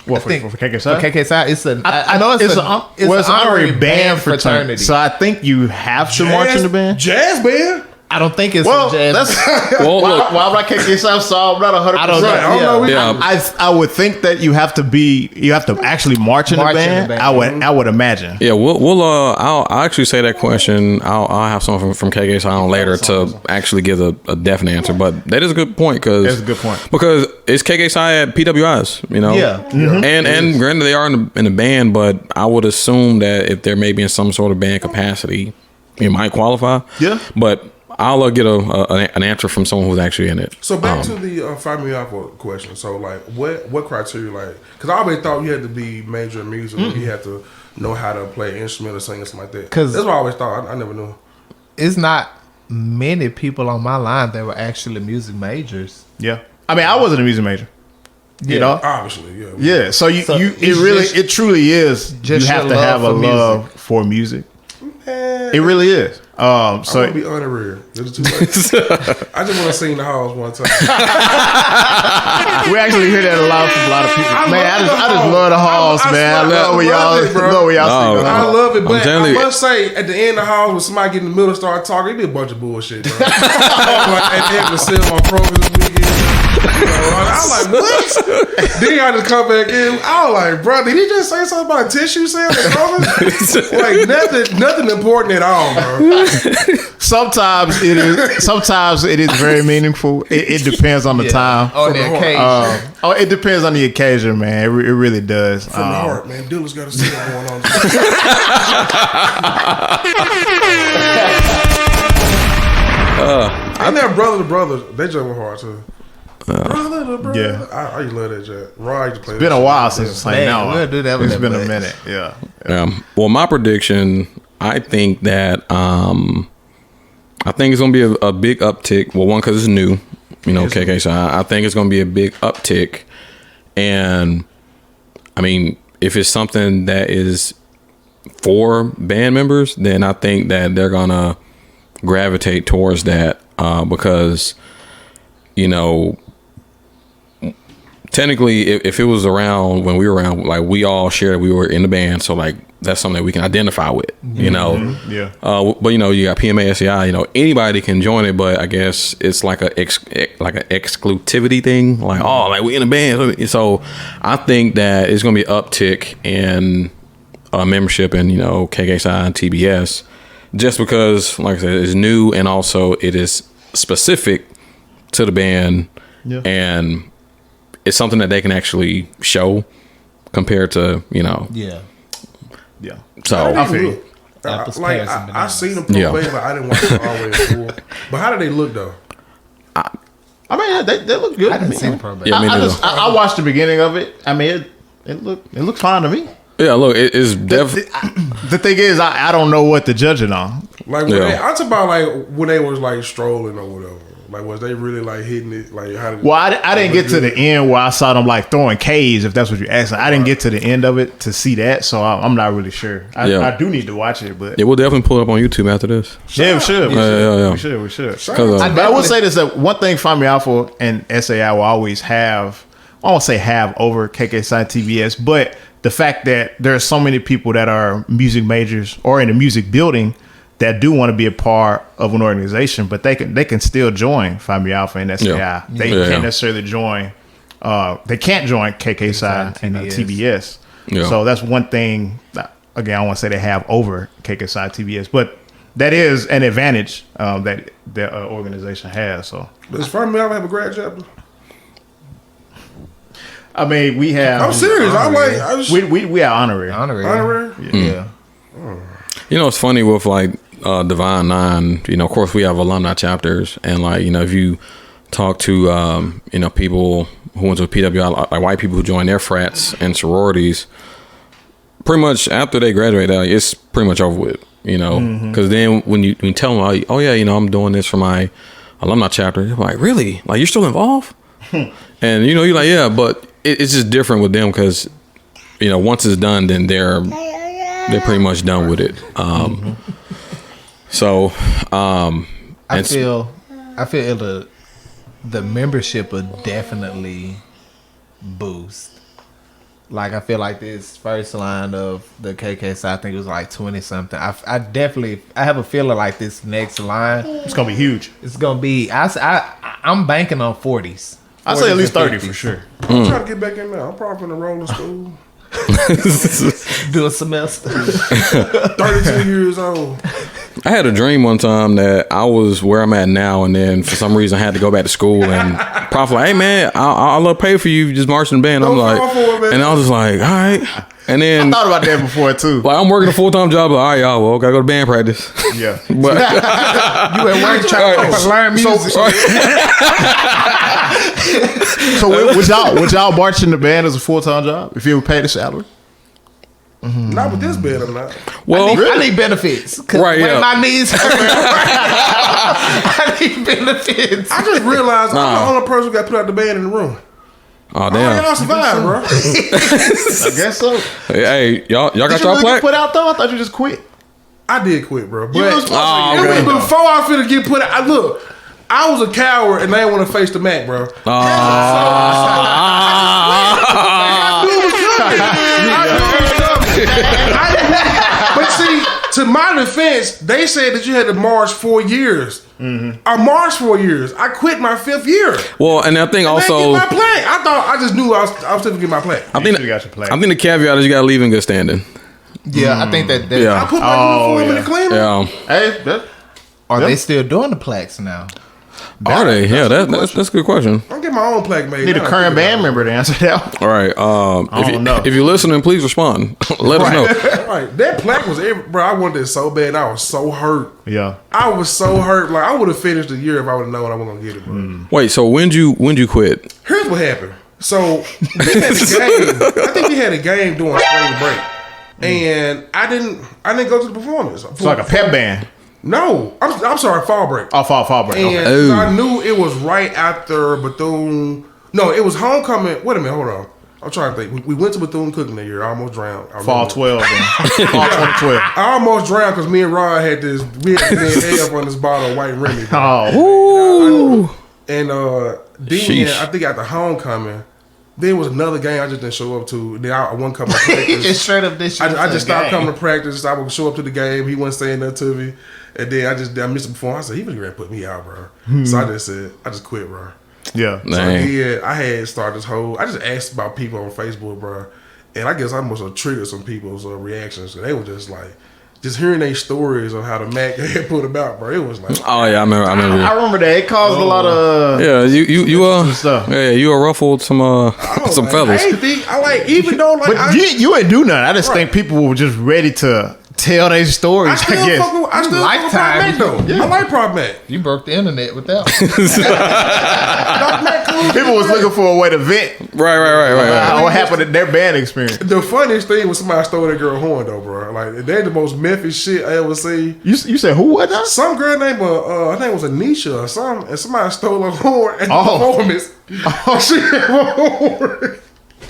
What, for KKSI? For KK side, I know it's an honorary band fraternity. So I think you have to march in the band. Jazz band. I don't think it's Well, a jazz. that's Well, look, why would I KKSI? So I'm not 100%. I don't know. Right, I don't know. Yeah. yeah, I would think that you have to actually march in the March in the band. band. I would imagine. yeah. I'll actually say that question. I'll have someone from KK on later to actually give a definite answer. But that is a good point That's a good point. because it's KK at PWIs, you know. Yeah. And granted they are in the band, but I would assume that if they're maybe in some sort of band capacity, it might qualify. Yeah. But I'll get an answer from someone who's actually in it. So back to the 5 million Alpha question. So like, what criteria? Like, because I always thought you had to be major in music, or you had to know how to play an instrument or sing or something like that. 'Cause- that's what I always thought. I never knew. It's not many people on my line that were actually music majors. Yeah. I mean, I wasn't a music major. You know. Obviously, yeah. Yeah. So So it truly is. just You have your to have a love for love for music. It really is. So I'm gonna be honorary. It's too late. I just want to sing the halls one time. we actually hear that a lot from a lot of people. I Man, love I the just love the halls, halls. man. I I love when y'all love it, bro. love when y'all Oh, sing the I halls. love it, but telling I you. must say, at the end of the house, when somebody get in the middle and start talking, it be a bunch of bullshit, bro. Like, at the end of sell my program this weekend. You know, I was like, what? Then I just come back in. I was like, bro, did he just say something about tissue sales and clothing? Like nothing important at all, bro. Sometimes it is very meaningful. It depends on the time. On the the heart. occasion. It depends on the occasion, man. It really does. From the heart, man. Dylan's got a sale going on. And that brother to brother, they just went hard too. Brother to brother. Yeah. I used to love that jet. Ryan used to play It's been a while since it's like Man, now. we'll do that with It's that been a much. minute. Yeah. Well, my prediction, I think that I think it's gonna be a big uptick. Well, one, because it's new, you know, KK. So I think it's gonna be a big uptick, and I mean, if it's something that is for band members, then I think that they're gonna gravitate towards that because, you know, technically, if it was around when we were around, like we all shared, we were in the band, so like that's something that we can identify with, you know. Yeah. But you know, you got PMA, SCI, you know, anybody can join it, but I guess it's like an exclusivity thing, like like we in a band. So I think that it's gonna be an uptick in membership and, you know, KKSI and TBS, just because, like I said, it's new and also it is specific to the band, Yeah. and it's something that they can actually show compared to Yeah. Yeah. So I feel you. Apples, Like pears, and I bananas. seen them probate, but I didn't watch it all the way full. But how did they look though? I mean, they look good. I to didn't me. see the probate. Yeah, me neither. I watched the beginning of it. I mean, it looked fine to me. yeah, look, it's definitely The thing is, I don't know what to judge it on. Like when Yeah. I'm talking about like when they was like strolling or whatever. Like was they really like hitting it? Like how did? Well, I didn't get to the end where I saw them like throwing K's, if that's what you're asking. I didn't get to the end of it to see that, so I'm not really sure. I do need to watch it, but yeah, we'll definitely pull it up on YouTube after this. yeah, we should. Yeah. We should. 'Cause, But I will say this: that one thing Find Me Alpha and SAI will always have. I won't say have over KKSI TBS, but the fact that there are so many people that are music majors or in the music building that do want to be a part of an organization, but they can still join Find Me Alpha and SAI. Yeah. They Yeah. can't necessarily join. They can't join KKSI and TBS. Yeah. So that's one thing. Again, I don't want to say they have over KKSI TBS, but that is an advantage that the organization has. So Does Find Me Alpha have a grad chapter? I mean, we have. I'm serious. I just We are honorary. honorary. Yeah. it's funny with like Divine Nine. Of course, we have alumni chapters, and like if you talk to people who went to PWI, like white people who joined their frats and sororities, pretty much after they graduate, it's pretty much over with. Because then when you tell them, oh yeah, I'm doing this for my alumni chapter, they're like, really? Like you're still involved? And you're like, yeah, but it's just different with them because once it's done, then they're pretty much done with it. So I feel the membership will definitely boost. Like I feel like this first line of the KKS, I think it was like 20 something. I have a feeling like this next line, It's gonna be huge. it's gonna be. I'm banking on 40s. I'd say at 40s least and 30 50s. for sure. I'm trying to get back in there. I'm probably gonna roll to school. Do a semester. 32 years old. I had a dream one time that I was where I'm at now, and then for some reason I had to go back to school. And Prof like, "Hey man, I'll pay for you just marching the band." I'm Don't like, fall for it, man. and I was just like, "All right." And then Thought about that before too. like I'm working a full-time job. Like, all right, y'all, well, gotta go to band practice. Yeah. But You at work trying to learn music. So would y'all march in the band as a full-time job if you were paid a salary? Not with this bed, I'm not. well, I need benefits. 'Cause Right, when yeah. my knees hurt, I need benefits. I just realized I'm the only person who got put out the band in the room. oh How damn. y'all survive, bro? I guess so. Hey, y'all got Did you y'all really get plaque? put out though? I thought you just quit. I did quit, bro. But You was supposed to- Oh, you okay. really before I was finna get put out, I was a coward and I didn't want to face the Mac, bro. But see, to my defense, they said that you had to march 4 years. I marched 4 years. I quit my 5th year. Well, and I think I also, didn't get my plaque. I just knew I was still gonna get my plaque. I think should've got your plaque. I think the caveat is you gotta leave in good standing. Yeah, I think that. Yeah. I put my uniform in the cleaner. Yeah. Hey, Are they still doing the plaques now? Are they? Yeah, that's a good question. I'll get my own plaque made. need a now. current band member to answer that one. All right. don't know. If you're listening, please respond. Let us know. Right, that plaque was bro. I wanted it so bad. I was so hurt. Yeah. I was so hurt. Like I would have finished the year if I would have known I wasn't gonna get it, bro. Wait. So when you quit? Here's what happened. So we had a game. I think we had a game during spring break, and I didn't go to the performance. It's like a pep band. No, I'm sorry, fall break. Oh, fall break. And Okay. Ooh. I knew it was right after Bethune. No, it was homecoming. Wait a minute, hold on. I'm trying to think. We went to Bethune Cooking that year. I almost drowned. I Fall remember. 12 then. Fall 2012. I almost drowned because me and Rod had this. We had this up on this bottle of White Remy. bro. Oh. And then Sheesh. I think after homecoming, there was another game I just didn't show up to. Then I wasn't coming to practice. Just straight up this shit. I just stopped coming to practice. I would show up to the game. He wasn't saying nothing to me. And then I missed him before. I said, he really ready to put me out, bro. So I just quit, bro. Yeah. So Dang. yeah, I had started this whole. I just asked about people on Facebook, bro. And I guess I must have triggered some people's reactions. So they were just like, just hearing their stories on how the Mac had put about, bro, it was like, Oh yeah, I remember. I remember that. It caused a lot of Yeah, you stuff. Yeah, you ruffled some some feathers. I ain't think I like even though like But you ain't do nothing. I just think people were just ready to tell their stories. I still guess. fuck with Prop Lifetime. Mac though. Yeah. I like Prop Mac. You broke the internet with that one. Prop Mac cool. People was looking for a way to vent Right. what happened in their band experience. The funniest thing was somebody stole that girl horn though, bro. Like they're the most Memphis shit I ever seen. You said who? What? Now? Some girl named I think it was Anisha or something, and somebody stole her horn at the Oh. performance. She had a horn.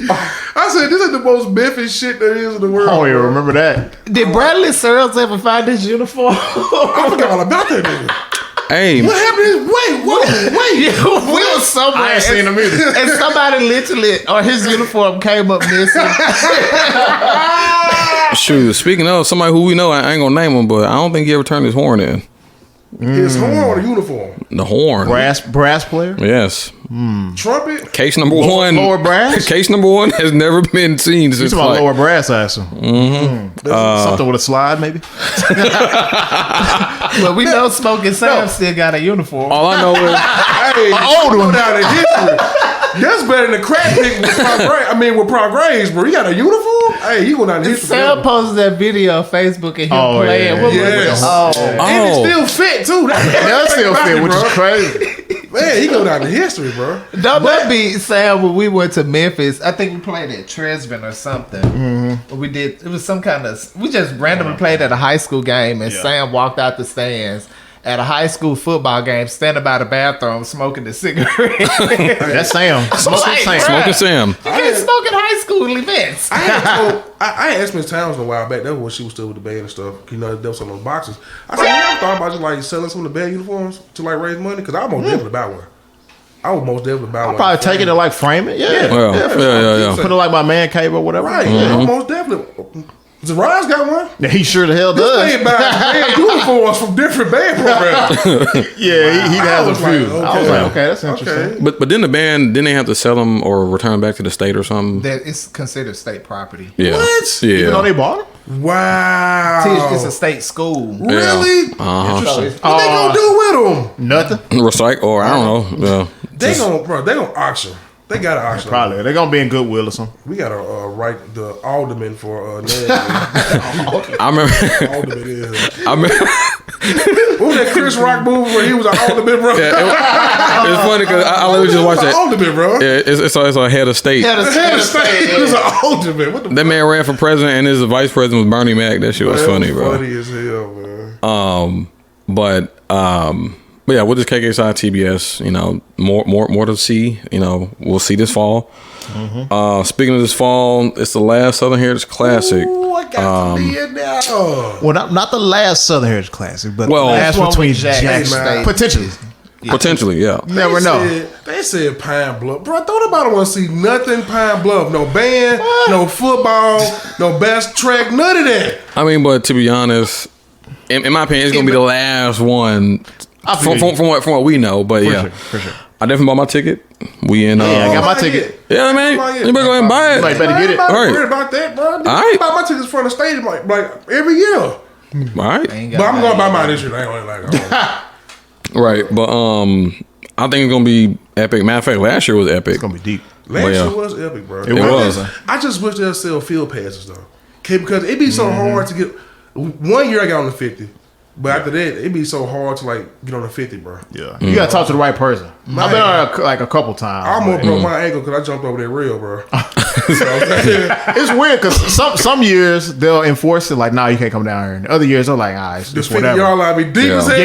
I said, this is the most Memphis shit there is in the world. Oh, you bro. remember that? Did Bradley Searles ever find his uniform? I forgot all about that nigga. Hey, What happened? Wait. We was somewhere. I ain't seen him either. And somebody literally, or his uniform came up missing. shoot. Speaking of somebody who we know, I ain't gonna name him, but I don't think he ever turned his horn in. His horn or the uniform? The horn. Brass player? Yes. Trumpet? Case number one. Lower brass? Case number one has never been seen You since. talking about like- lower brass, I assume. Something with a slide, maybe? But we know Smoking Sam still got a uniform. All I know is Hey, old go one. down in history. That's better than crack pick with Prop Graves. I mean, with Prop Graves, bro. You got a uniform? Hey, you go down in history. Sam posted that video on Facebook and him Oh, playing. yeah. What was Yes. it? Oh. And it still fit, too. That still fit, which is crazy. Man, he go down in history, bro. Don't that be Sam when we went to Memphis? I think we played at Tresvant or something. We did. It was some kind of. We just randomly played at a high school game, and Sam walked out the stands at a high school football game, standing by the bathroom, smoking a cigarette. That's Sam. Smoking Like, Sam. Smoking Sam. You can't smoke at high school events. I asked Miss Townsend a while back. That was when she was still with the band and stuff. You know, there was some of those boxes. I said, you ever thought about just like selling some of the band uniforms to like raise money? Because I would most definitely buy one. I would most definitely buy one. Probably take it and like frame it. Yeah. Well, yeah. Put it like my man cave or whatever. Right, yeah, most definitely. Zariah's got one. Yeah, he sure the hell This does. man buys band uniforms from different band programs. Yeah, he has a was few. like, I was okay. like, okay, that's interesting. Okay. But then the band, didn't they have to sell them or return back to the state or something? That it's considered state property. Yeah. What? Yeah. Even though they bought them? Wow. It's a state school. Really? Uh-huh. What they gonna do with them? Nothing. Recycle or I don't know. Yeah. They gonna auction. They got an auction. Probably. They're going to be in Goodwill or something. We got to write the alderman for Ned. I remember. Alderman is. I remember. What was that Chris Rock movie where he was an alderman, bro? It's funny because I literally just watched He was an that. alderman, bro. Yeah, it's a head of state. He was an alderman. What the That man ran for president and his vice president was Bernie Mac. That shit was funny, bro. Funny as hell, man. But yeah, with this KKSI TBS, you know, more to see. You know, we'll see this fall. Speaking of this fall, it's the last Southern Heritage Classic. Ooh, I got to be in there. Well, not the last Southern Heritage Classic, but Well, the last one between with Jack Jackson. State. Potentially. Potentially, yeah. Never know. They said Pine Bluff. Bro, don't nobody want to see nothing Pine Bluff. No band, no football, no bass track, none of that. I mean, but to be honest, in my opinion, it's gonna be the last one from what we know. But For sure. I definitely bought my ticket. We in. I got my ticket. Yeah, man. You better go ahead and buy it. Like, better get it. I'm not All right. worried about that, bro. All right. I buy my tickets for the stadium like every year. All right. But I'm gonna buy mine this year. I ain't gonna Right, but I think it's gonna be epic. Matter of fact, last year was epic. It's going to be deep. Last Well, yeah. year was epic, bro. It was. I just wish they'd sell field passes though. Okay, because it'd be so hard to get. 1 year I got on the 50, but after that it'd be so hard to like get on the 50, bro. Yeah. You got to talk to the right person. I've been on it like a couple times. I almost but- broke my ankle because I jumped over that rail, bro. It's weird because some years they'll enforce it like, nah, you can't come down here. And other years they're like, it's The just 50 whatever. yard line be deep as hell.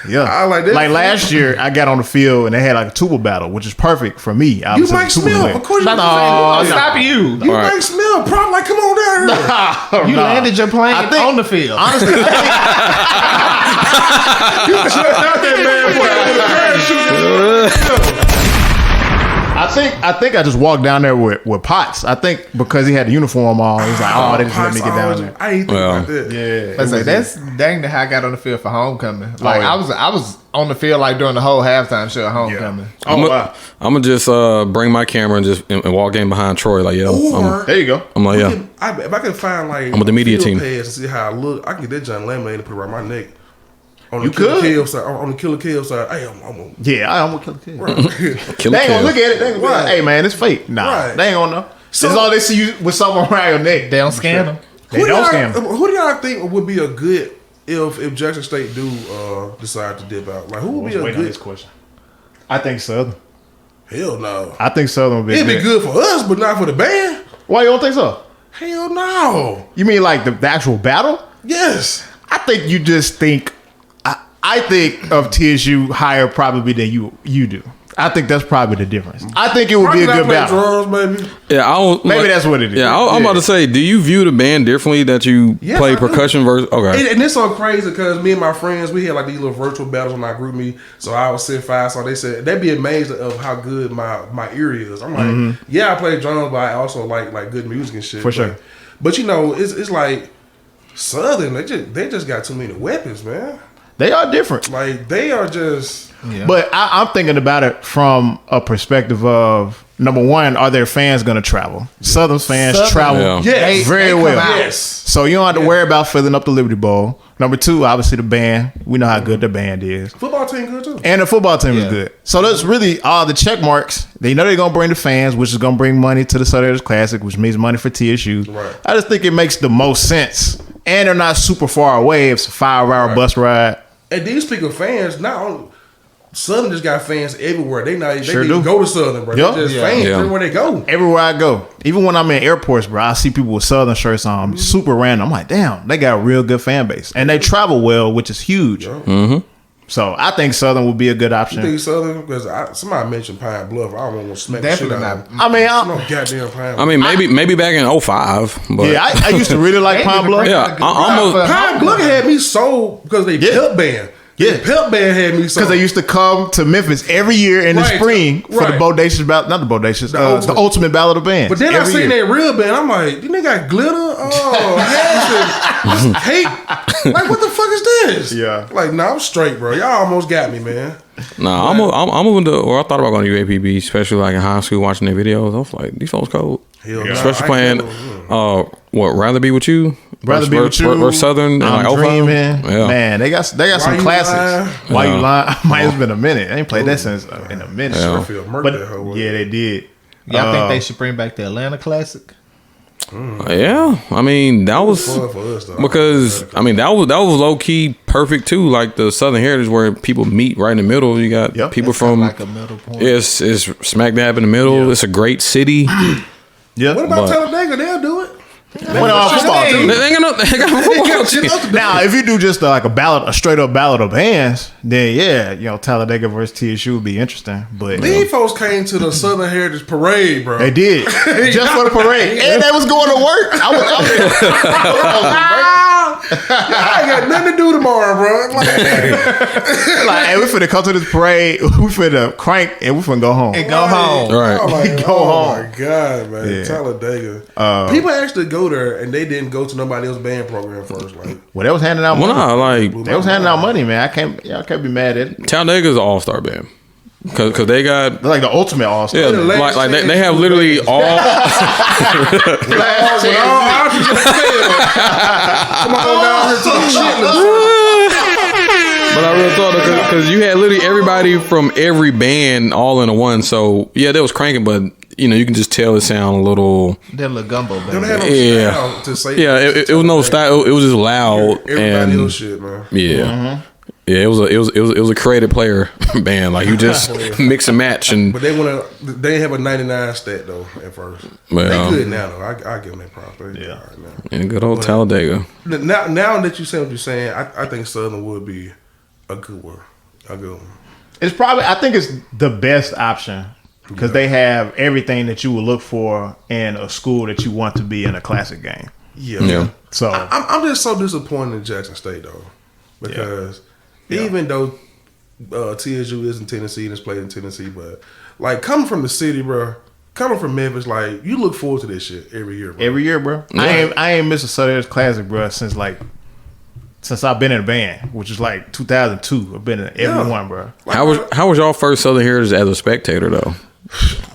Yeah. I like that. Like last year, I got on the field and they had like a tuba battle, which is perfect for me. You Obviously, Mike the tuba Smith. player. Of course you No, can say Stop you. You All right. Mike Smith. Probably like, come on down here. You landed your plane I think- on the field. Honestly, You jumped out that man. Boy, I I think I just walked down there with Potts. I think because he had the uniform on, he's like, oh, they just let me get down there. I ain't think about that. Yeah, I say that's dang how I got on the field for homecoming. Like I was on the field like during the whole halftime show at homecoming. Yeah. I'm gonna just bring my camera and walk in behind Troy. Like, There you go. I'm like, if I can find like I'm with the media field team. pads and see how I look, I can get that John laminated and put it around my neck. On You the Killer could. Kill side, on the Killer Kill side. Hey, I'm I'm gonna kill the kid. Killer They ain't gonna Kill. look at it. They ain't gonna be like, hey man, it's fake. Nah, Right. they ain't gonna know. So- As long as they see you with something around your neck, They don't scan them. They don't scam. Who do y'all think would be a good if Jackson State do decide to dip out? Like who would be a Wait on good? this question. I think Southern. Hell no. I think Southern would be. It'd be good for us, but not for the band. Why you don't think so? Hell no. You mean like the actual battle? Yes. I think you just think. I think of TSU higher probably than you do. I think that's probably the difference. I think it would be a Rocky good play battle. drums, baby. Yeah, I don't. Maybe that's what it is. Yeah, I'm about to say, do you view the band differently that you Yes, play I do. percussion versus? Okay, And it's so crazy because me and my friends, we had like these little virtual battles on our group meet. So I was sitting 5 songs. They said they'd be amazed of how good my ear is. I'm like, yeah, I play drums, but I also like good music and shit. For sure. But you know, it's like Southern. They just got too many weapons, man. They are different. Like they are just. Yeah. But I'm thinking about it from a perspective of number one, are their fans going to travel? Southern's fans travel Yeah. Yes. very They come well. out. Yes. So you don't have to worry about filling up the Liberty Bowl. Number two, obviously the band. We know how good the band is. Football team good too. And the football team is Yeah. good. So that's really all the check marks. They know they're going to bring the fans, which is going to bring money to the Southerners Classic, which means money for TSU. Right. I just think it makes the most sense. And they're not super far away. It's a 5-hour bus ride. And these speaking of fans, not only Southern just got fans everywhere. They Sure didn't do. go to Southern, bro. Yup. They just Yeah. fans Yeah. everywhere they go. Everywhere I go, even when I'm in airports, bro, I see people with Southern shirts on. Super random. I'm like, damn, they got a real good fan base, and they travel well, which is huge. So I think Southern would be a good You option. think Southern? Because somebody mentioned Pine Bluff. I don't want to smack Definitely the shit out not. of them. I mean, No goddamn Pine. I mean maybe back in 05, but yeah, I used to really like They Pine need to Bluff. bring Yeah, back a I almost- good Pine Bluff had me sold because they pep band. Yeah. The pep band had me sold. Because they used to come to Memphis every year in the Right, spring for the right. Bodacious Battle, not the Bodacious, the Ultimate Battle of the Bands. But then I every seen year. that real band. I'm like, didn't they got glitter? Hats and tape? Like, what the fuck is this? Yeah. Like, no, I'm straight, bro. Y'all almost got me, man. nah, I'm moving to, or I thought about going to UAPB, especially like in high school watching their videos. I was like, these folks cold. Hell no, Especially I playing, can't- Rather Be With You? Rather Be With You, Or Southern and I'm like 05. Dreaming. Yeah. Man, they got Why some You classics. Lying? Why Yeah. You Lying? Might have been a minute. I ain't played that since in a minute. Yeah. I feel murked But that hoe. yeah, they did. Y'all think they should bring back the Atlanta Classic? Yeah, I mean that was fun for us, though. because I mean that was low key perfect too. Like the Southern Heritage where people meet right in the middle. You got Yep. people It's kinda from like a middle point. it's smack dab in the middle. It's a great city. Yeah. What about But- Talladega? They'll do it. What about football team? They ain't got no football team. Now, if you do just like a straight up ballad of bands, then yeah, Talladega versus TSU would be interesting. But These folks came to the Southern Heritage Parade, bro. they did just for the parade, and they was going to work. I was I ain't got nothing to do tomorrow, bro. Like, like, hey, we finna come to this parade. We finna crank and we finna go home. And go home. Right. I'm like, Go oh home. my god, man, Yeah. Talladega. People actually go there and they didn't go to nobody else's band program first. Like, Well, they was handing out Well, money. nah, like They was handing out money, man. Y'all can't be mad at it. Talladaga's an all star band because they got. They're like the ultimate all star. Yeah, the last like chance they have to literally raise. all. with all options on the field. Come on down here to the shitless. But I really thought because you had literally everybody from every band all in a one. So yeah, they was cranking, but you can just tell it sound a little. That little gumbo They don't band. have no Yeah. style to say. Yeah, it was no style. It was just loud Everybody and else shit, man. yeah. Yeah, it was a creative player band. Like you just mix and match and But they didn't have a 99 stat though at first. Well, they good now though. I give them that props. They Yeah. all right now. and good old Talladega. Now that you say what you're saying, I think Southern would be a good one. A good one. It's probably, I think it's the best option because they have everything that you would look for in a school that you want to be in a classic game. Yeah. So I'm just so disappointed in Jackson State though, because even though TSU is in Tennessee and it's played in Tennessee, but like coming from the city, bro, coming from Memphis, like you look forward to this shit every year, bro. Every year, bro. Yeah. I ain't missed a Southern Heritage Classic, bro, since I've been in a band, which is like 2002. I've been in every one, bro. How was y'all first Southern Heritage as a spectator though?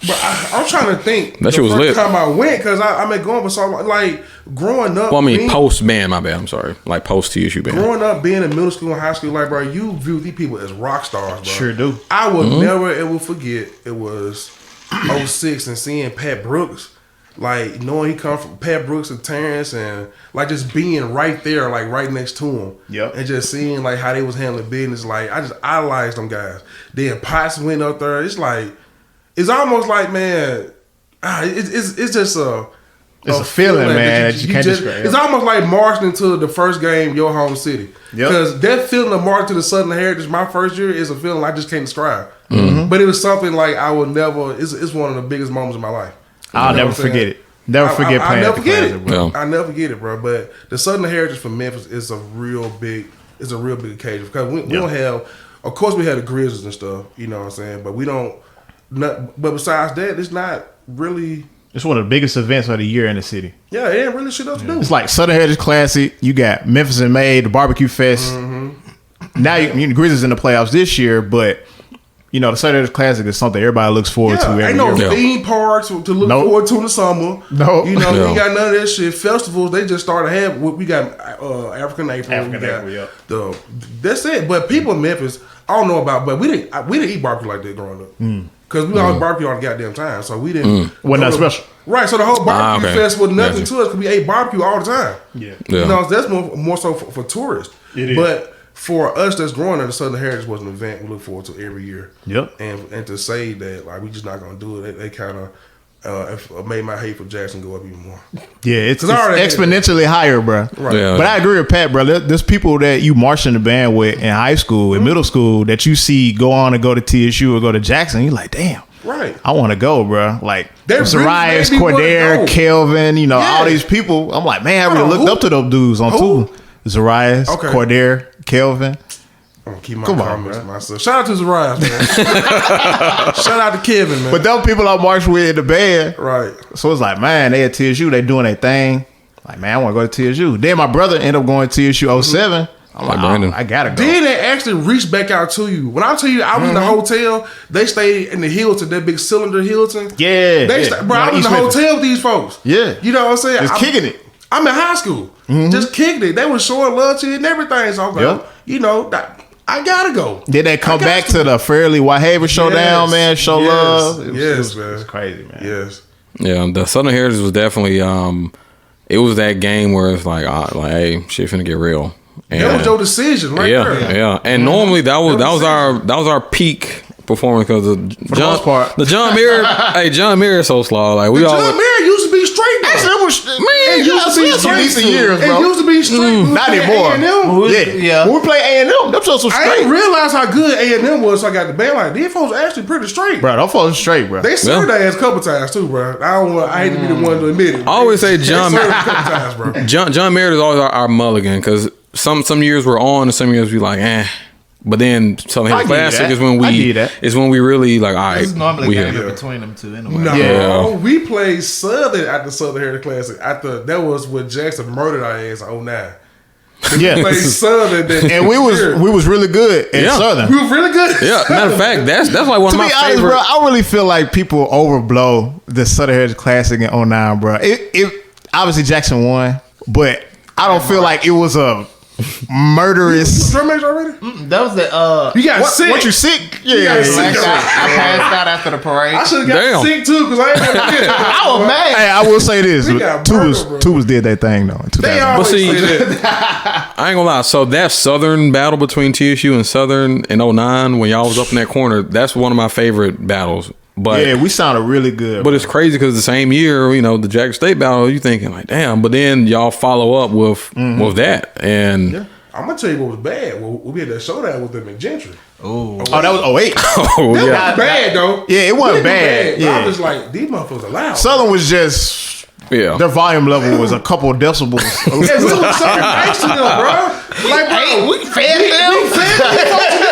But I'm trying to think. That shit was lit. The first time I went, because I been going for so long. Like growing up. Well, I mean, post band. My bad. I'm sorry. Like post TSU band. Growing up, being in middle school and high school, like bro, you view these people as rock stars, bro. Sure do. I would never ever forget. It was 06 and seeing Pat Brooks, like knowing he come from Pat Brooks and Terrence, and like just being right there, like right next to him. Yep. And just seeing like how they was handling business. Like I just idolized them guys. Then Potts went up there. It's like. It's almost like, man, it's just a feeling, man, that you can't describe. It's almost like marching into the first game, your home city. Because that feeling of marching to the Southern Heritage, my first year, is a feeling I just can't describe. Mm-hmm. But it was something like I would never. It's one of the biggest moments of my life. I'll never forget it. Never forget playing at the Classic, bro. I never forget it, bro. But the Southern Heritage for Memphis is a real big occasion because we don't have. Of course, we have the Grizzlies and stuff. You know what I'm saying, but we don't. But besides that, it's not really. It's one of the biggest events of the year in the city. Yeah, it ain't really shit else to do. It's like Southern Heritage Classic. You got Memphis in May, the Barbecue Fest. Mm-hmm. Now the Grizzlies in the playoffs this year, but you know the Southern Heritage Classic is something everybody looks forward to every ain't no year. theme parks to look forward to in the summer. No, you know we ain't got none of that shit. Festivals they just started having. We got African April. That's it. But people in Memphis, I don't know about, but we didn't eat barbecue like that growing up. Because we always barbecue all the goddamn time, so we didn't. Wasn't that special? Right, so the whole barbecue fest was nothing to us because we ate barbecue all the time. Yeah. You know, that's more so for tourists. It is. But for us that's growing up, the Southern Heritage was an event we look forward to every year. Yep. And to say that like we just not gonna do it, they kind of made my hate for Jackson go up even more. Yeah, it's exponentially higher, bro. Right. Yeah. But I agree with Pat, bro. There's people that you marched in the band with in high school, in middle school, that you see go on and go to TSU or go to Jackson. You're like, damn. Right. I want to go, bro. Like Zarias, really Cordair, Kelvin, all these people. I'm like, man, I really looked up to those dudes on tour. Zarias, Cordair, Kelvin. I'm gonna keep my comments to myself. Shout out to Zarias, man. Shout out to Kevin, man. But those people I marched with in the band. Right. So it's like, man, they at TSU, they doing their thing. Like, man, I want to go to TSU. Then my brother ended up going to TSU 07. I'm like, Brandon. I gotta go. Then they actually reach back out to you. When I tell you I was in the hotel, they stayed in the Hilton, that big cylinder Hilton. Yeah. Bro, I was in the hotel with these folks. Yeah. You know what I'm saying? Just kicking it. I'm in high school. Just kicking it. They was showing love to you and everything. So I'm like, I gotta go. Then they come back to the Fairleigh Whitehaven showdown, man. Show love. Man. It was crazy, man. Yes. Yeah, the Southern Heritage was definitely it was that game where it's like hey, shit finna get real. And that was your decision, right? Yeah. And normally that was our peak performance because the John Muir, John Muir is so slow. Like John Muir used to be straight. It used to be straight. Recent years, bro. It used to be straight. Not anymore. Yeah. When we play A&M, them folks was straight. I didn't realize how good A&M was, so I got the band like these folks actually pretty straight. Bro, them folks straight, bro. They served their ass a couple times too, bro. I hate to be the one to admit it. I always say John Muir a couple times, bro. John Muir is always our mulligan because some years we're on and some years we like But then Southern Heritage Classic is when we really like, all right. It's normally game between them two anyway. No, we played Southern at the Southern Heritage Classic. That was when Jackson murdered our ass in 09. Yeah, we played Southern, and we was really good at Southern. We were really good. Yeah, matter of fact, that's like one of my favorite. Bro, I really feel like people overblow the Southern Heritage Classic in 09, bro. It obviously Jackson won, but I don't feel like it was a murderous. Drum major already? That was the you got sick. What you sick? Yeah, I passed out after the parade. I should have got sick too because I ain't never did. I was mad. Hey, I will say this: Tubas did that thing though. In 2000. But see, I ain't gonna lie. So that Southern battle between TSU and Southern in 09, when y'all was up in that corner, that's one of my favorite battles. But yeah, we sounded really good. But it's crazy because the same year, the Jackson State battle, you thinking like, damn. But then y'all follow up with that, and I'm gonna tell you what was bad. We had that showdown with them in Gentry. Oh, that was 08. Oh, that was bad though. Yeah, it wasn't bad. Yeah, I was like, these motherfuckers are loud. Southern was just. Yeah, their volume level was a couple of decibels. Yeah, we was so nice to them, bro. Like, bro, we fed them.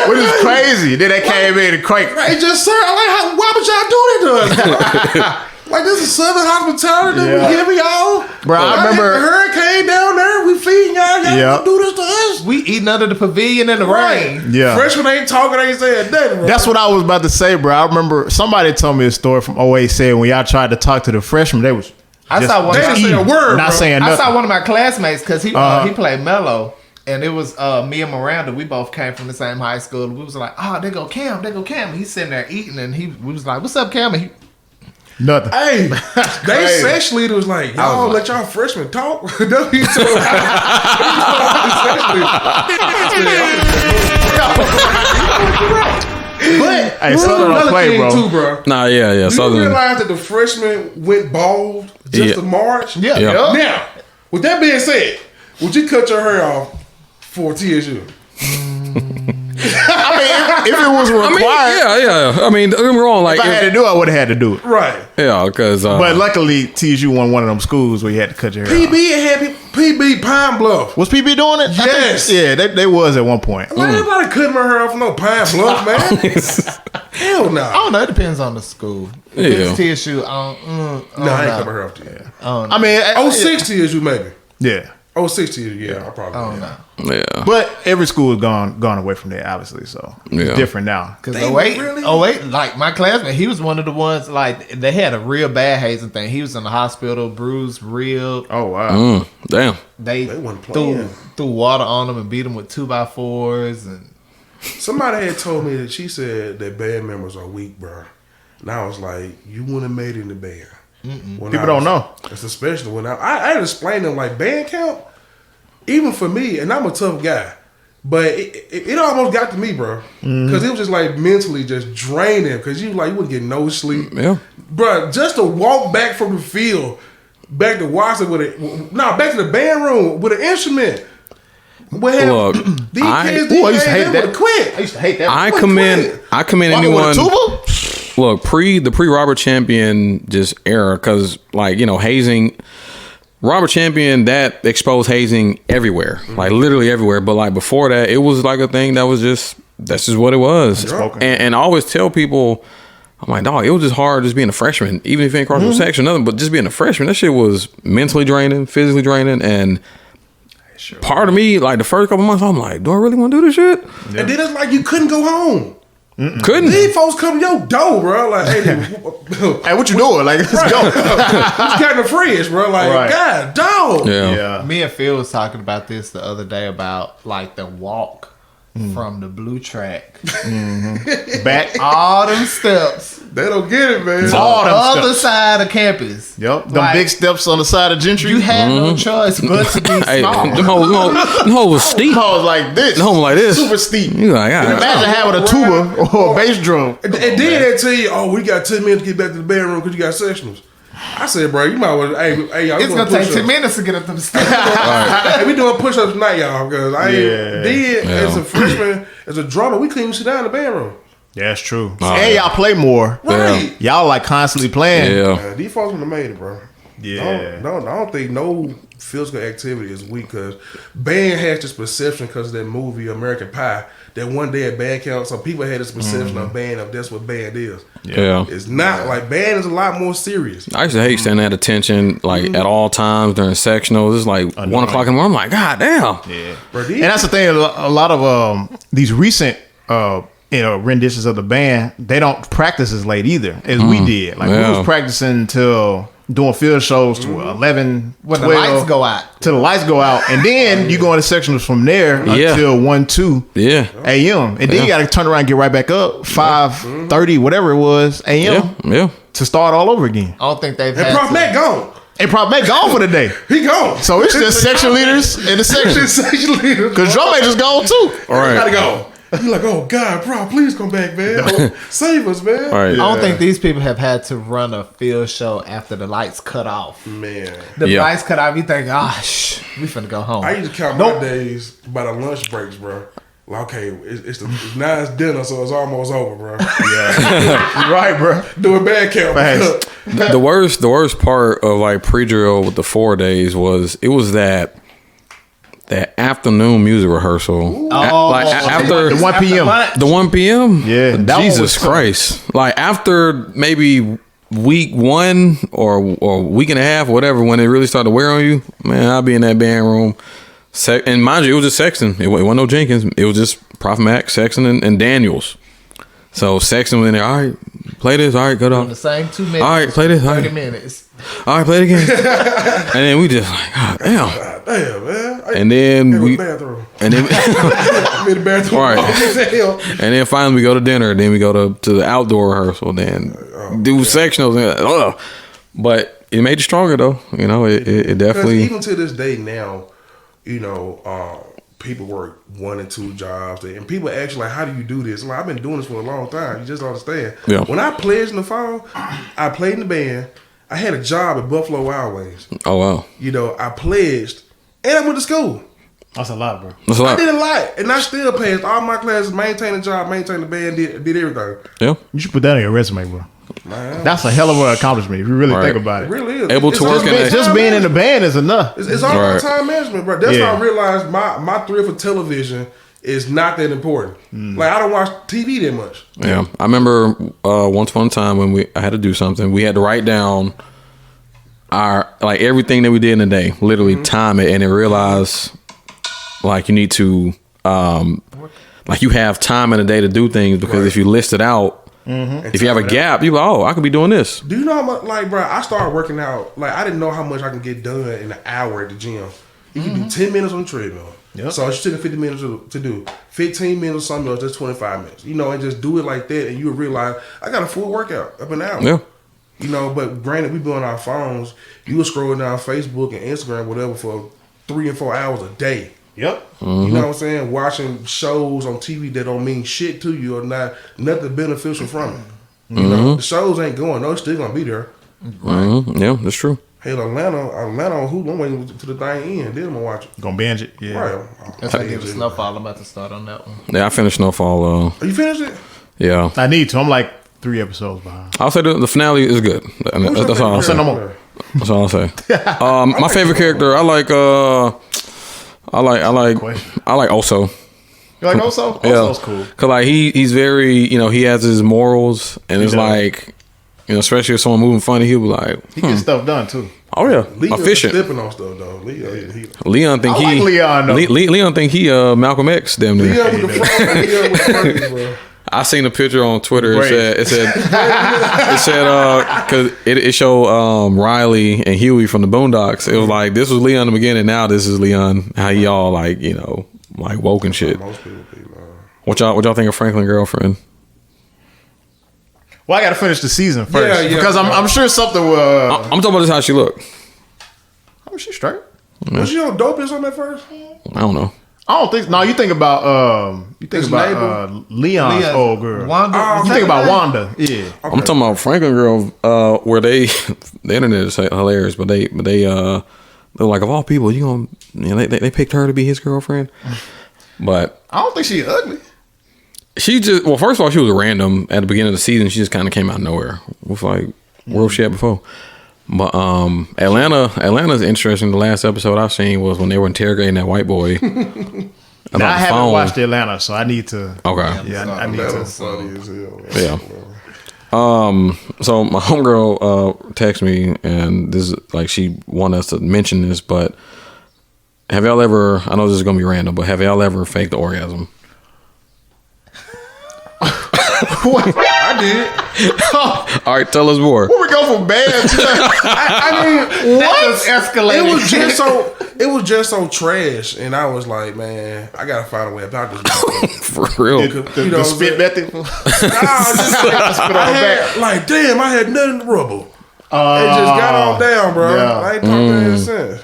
Which is crazy. crazy. Then they came in and cranked. Hey, just sir, why would y'all do that to us? Like this is Southern hospitality that we giving y'all. Bro, I remember the hurricane down there. We feeding y'all. Y'all do this to us. We eating under the pavilion in the rain. Yeah. Freshmen ain't talking. Ain't saying nothing. Bro. That's what I was about to say, bro. I remember somebody told me a story from OA saying when y'all tried to talk to the freshmen, they was I saw one. They didn't say a word. not bro. saying nothing. I saw one of my classmates because he played mellow, and it was me and Miranda. We both came from the same high school. We was like, oh, they go Cam. And he's sitting there eating, and we was like, what's up, Cam? And he, Nothing. Hey, they sex leader was like, y'all let y'all freshmen talk. No, he told them. But hey, Southern don't play, bro. Too, bro. Nah, yeah. Do you Southern. realize that the freshmen went bald just to March? yeah. Now, with that being said, would you cut your hair off for TSU? I mean, if it was required, Yeah. I mean, don't get me wrong. Like, if I had to do it, I would have had to do it. Right. yeah, because. But luckily, TSU won one of them schools where you had to cut your hair off. PB had PB Pine Bluff. Was PB doing it? Yes. Yeah, they was at one point. Like, anybody cutting my hair off for no Pine Bluff, man? Hell no. I don't know. It depends on the school. If it's TSU, No, I ain't cutting my hair off yet. I mean, 06 TSU maybe. yeah. 06 TSU, yeah, I probably. I don't know. Yeah. But every school has gone away from there, obviously. So Yeah. it's different now. Because They 08, really? 08, like my classmate, he was one of the ones, like, they had a real bad hazing thing. He was in the hospital, bruised rib. Oh wow. Damn. They wasn't playing. threw water on him and beat him with 2x4s. And Somebody had told me that she said that band members are weak, bro. And I was like, you wouldn't have made it in the band. People don't know. It's especially when I had to explain them like band camp, even for me, and I'm a tough guy, but it almost got to me, bro, because it was just like mentally just draining because you wouldn't get no sleep, Yeah. bro. Just to walk back from the field, back to Watson back to the band room with an instrument. Look, These I kids, I used to hate that. quit. I used to hate that. I commend anyone. With a tuba? Look, the pre Robert Champion just era, because like hazing. Robert Champion, that exposed hazing everywhere, like literally everywhere. But like before that, it was like a thing that's just what it was. And I always tell people, I'm like, dog, it was just hard just being a freshman, even if you ain't crossing the section, nothing. But just being a freshman, that shit was mentally draining, physically draining, and part of me, like the first couple months, I'm like, do I really want to do this shit? And then it's like you couldn't go home. Couldn't. These folks come to your door, bro. Like, hey, Hey, what you doing? Like, let's go. who's carrying the fridge, bro? Like, Right. God, dog. Yeah. me and Phil was talking about this the other day about like the walk from the blue track. Back. All them steps. They don't get it, man. All them Other steps. side of campus. Yep. Them Like, big steps on the side of Gentry. You had no choice but to be Hey, small. them hoes was steep. I was like this. Them hoes like this. Super steep. You like, Imagine having a tuba or a bass drum. And then they tell you, oh, we got 10 minutes to get back to the bedroom because you got sectionals. I said, bro, you might well, hey, y'all, It's gonna take 10 minutes to get up them steps. Hey, we doing push-ups tonight, y'all, because I Yeah. did as a freshman, as a drummer, we couldn't even sit down in the bedroom. Yeah, that's true. And y'all play more. Right. Y'all like constantly playing. Yeah. These folks would have made it, bro. Yeah. I don't think no physical activity is weak because band has this perception because of that movie American Pie that one day at band camp, so people had this perception of band of that's what band is. Yeah. It's not like band is a lot more serious. I used to hate standing at attention like at all times during sectionals. It's like 1 o'clock in the morning. I'm like, God damn. Yeah. Bro, And that's the thing. A lot of these recent renditions of the band, they don't practice as late either as we did. Like we Yeah. was practicing till doing field shows to 11, When 12, the lights go out. till the lights go out, and then you go into sectionals from there Yeah. until 1, 2 Yeah. a.m. And then you got to turn around and get right back up 5:30, whatever it was a.m. Yeah. to start all over again. I don't think they've And had Prof to. Mac gone. And probably gone for the day. He gone. So it's just section leaders in the section. section leaders. Because drum major's gone too. All right. Gotta go. You like, oh God, bro, please come back, man. Save us, man. All right. I don't think these people have had to run a field show after the lights cut off. Man. The Yeah. lights cut off, you think, we finna go home. I used to count my days by the lunch breaks, bro. Like, okay, it's now it's dinner, so it's almost over, bro. Yeah. Right, bro. Doing band camp. Facts. The worst part of like pre-drill with the 4 days was it was that that afternoon music rehearsal. After the 1 p.m. The 1 p.m. Yeah, that Jesus Christ! Like after maybe week 1 or week and a half, whatever, when it really started to wear on you, man, I'll be in that band room. And mind you, it was just Sexton. It wasn't no Jenkins. It was just Prof Mac, Sexton, and Daniels. So Sexton was in there. All right, play this. All right, go down. The same 2 minutes. All right, play this. 30 minutes. All right, play it again. And then we just like, God damn. God damn, man. And then we bathroom. And then I'm in the bathroom. Right. Hell. And then finally we go to dinner. Then we go to the outdoor rehearsal. Then do sectionals. Ugh. But it made it stronger though. You know, it definitely. Even to this day now, you know, people work 1 and 2 jobs, and people ask like, "How do you do this?" Like, I've been doing this for a long time. You just don't understand. Yeah. When I pledged in the fall, I played in the band. I had a job at Buffalo Wild Wings. Oh wow. You know, I pledged, and I went to school. That's a lot, bro. That's a I lot. did a lot, and I still passed all my classes, maintained the job, maintained the band, did everything. Yeah. You should put that on your resume, bro. Man, That's a hell of an accomplishment if you really Right. think about it it. really is. Able to work in that- Just being in the band is enough. It's all Right. about time management, bro. That's Yeah. how I realized my thrill for television is not that important. Like, I don't watch TV that much. Yeah. I remember once upon a time when I had to do something, we had to write down our like everything that we did in a day, literally time it, and then realize like you need to like you have time in a day to do things because if you list it out, if you have a gap, you're like, oh, I could be doing this. Do you know how much, like, bro, I started working out, like, I didn't know how much I can get done in an hour at the gym. You can do 10 minutes on the treadmill. Yep. So it's taking 50 minutes to do. 15 minutes or something else, that's 25 minutes. You know, and just do it like that, and you'll realize, I got a full workout up an hour. Yeah. You know, but granted, we be on our phones. You were scrolling down Facebook and Instagram, whatever, for 3 and 4 hours a day. Yep. You know what I'm saying? Watching shows on TV that don't mean shit to you or nothing beneficial from it. You know, the shows ain't going. No, it's still gonna be there. Yeah, that's true. Hell, Atlanta on Hulu. I'm waiting to the thing end. Then I'm gonna watch it. Gonna binge it. Yeah. Right. That's how give a Snowfall. I'm about to start on that one. Yeah, I finished Snowfall. Are you finished it? Yeah. I need to. I'm like 3 episodes behind. I'll say the finale is good. That's all I'll say. no more. That's all I'll say. My favorite character, I like Oso. You like Oso? Oso's cool. Cause like he's very, you know, he has his morals, and it's does. like, you know, especially if someone moving funny, he'll be like, He gets stuff done too. oh yeah, Leon efficient. Stepping on stuff though. Leon think I like Leon, though. Leon think he Malcolm X damn near. Leon with the front. Leon with the front, bro. I seen a picture on Twitter. Great. It said because it showed Riley and Huey from the Boondocks. It was like this was Leon in the beginning. Now this is Leon. How he all like, you know, like woke and shit. Most people be, What y'all think of Franklin Girlfriend? Well, I got to finish the season first Yeah, because I'm sure something will. I'm talking about just how she looked. Oh, she's straight. Was she on dope or something at first? I don't know. I don't think. No, you think about His neighbor? Leon's old girl. Wanda. You think about Wanda? Yeah. I'm talking about Franklin Girl, where the internet is hilarious, but they they're like, of all people, you know, they picked her to be his girlfriend, but I don't think she's ugly. she just, well, first of all, she was random at the beginning of the season. She just kind of came out of nowhere. It was like, where was she at before? But Atlanta's interesting. The last episode I've seen was when they were interrogating that white boy. Now, I haven't watched Atlanta, so I need to. Okay. Yeah, I need That to. was funny as hell. Yeah. So my homegirl texted me, and this is like, she wanted us to mention this, but have y'all ever, I know this is gonna be random, but have y'all ever faked the orgasm? I did. All right, tell us more. Where we go from bad to I mean, what? Escalated. It was just so trash, and I was like, man, I gotta find a way about this. For real. You know The what I'm spit saying? method. I had, like, damn, I had nothing to rubble. It just got on down, bro. Yeah. I ain't talked to that since.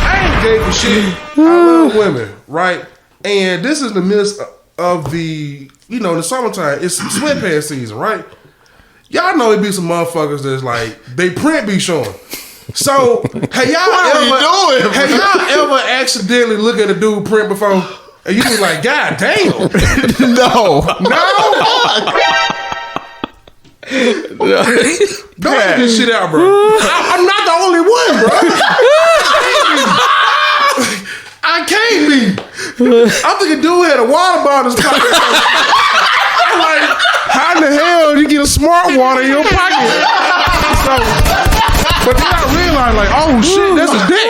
I ain't gay for shit. I love women, right? And this is the midst of the, you know, the summertime. It's sweatpants season, right? Y'all know it be some motherfuckers that's like, they print be showing. So, have y'all ever accidentally look at a dude print before and you be like, God damn. No. No. Don't get this shit out, bro. I'm not the only one, bro. I can't be. I'm thinking dude had a water bottle in his pocket. I'm like, how in the hell did you get a smart water in your pocket? So, but then I realized, like, oh shit, that's a dick.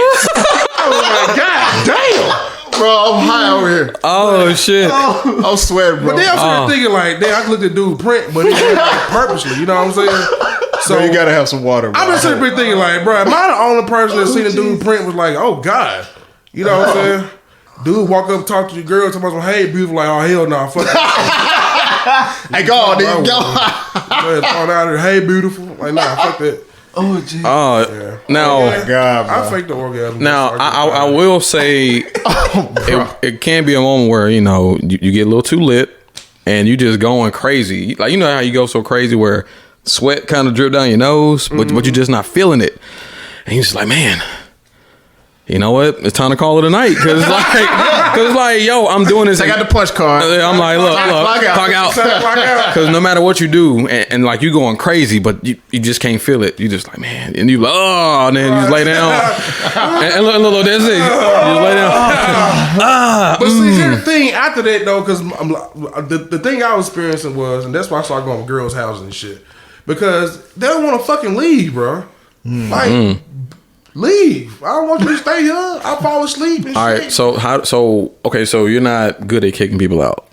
I was like, God damn. Bro, I'm high over here. Oh shit! I'm sweating, bro. But then I'm thinking like, damn, I can look at dude print, but he did it like purposely. You know what I'm saying? So you gotta have some water, bro. I'm just sitting here thinking like, bro, am I the only person that seen a dude print was like, oh God, you know what I'm saying? Dude walk up, talk to your girl, talk about some, hey, beautiful, like, oh hell no, fuck. Hey, go on, nigga, go on. Thrown out there, hey, beautiful, like, nah, fuck that. Oh, geez. Yeah. Now, oh God, bro. I faked the orgasm. Now, I will say, it can be a moment where you know you get a little too lit, and you just going crazy. Like you know how you go so crazy where sweat kind of drip down your nose, but you're just not feeling it, and you're just like, man. You know what? It's time to call it a night because like, yo, I'm doing this. I got the punch card. I'm like, look, clock out. Because no matter what you do, and like you going crazy, but you just can't feel it. You just like, man, and you like, oh, and then you just lay down, and look, that's it. You just lay down. But see, here's the thing after that though, because the thing I was experiencing was, and that's why I started going to girls' houses and shit, because they don't want to fucking leave, bro. Like. Leave. I don't want you to stay here. I'll fall asleep and all shit. Right, so you're not good at kicking people out.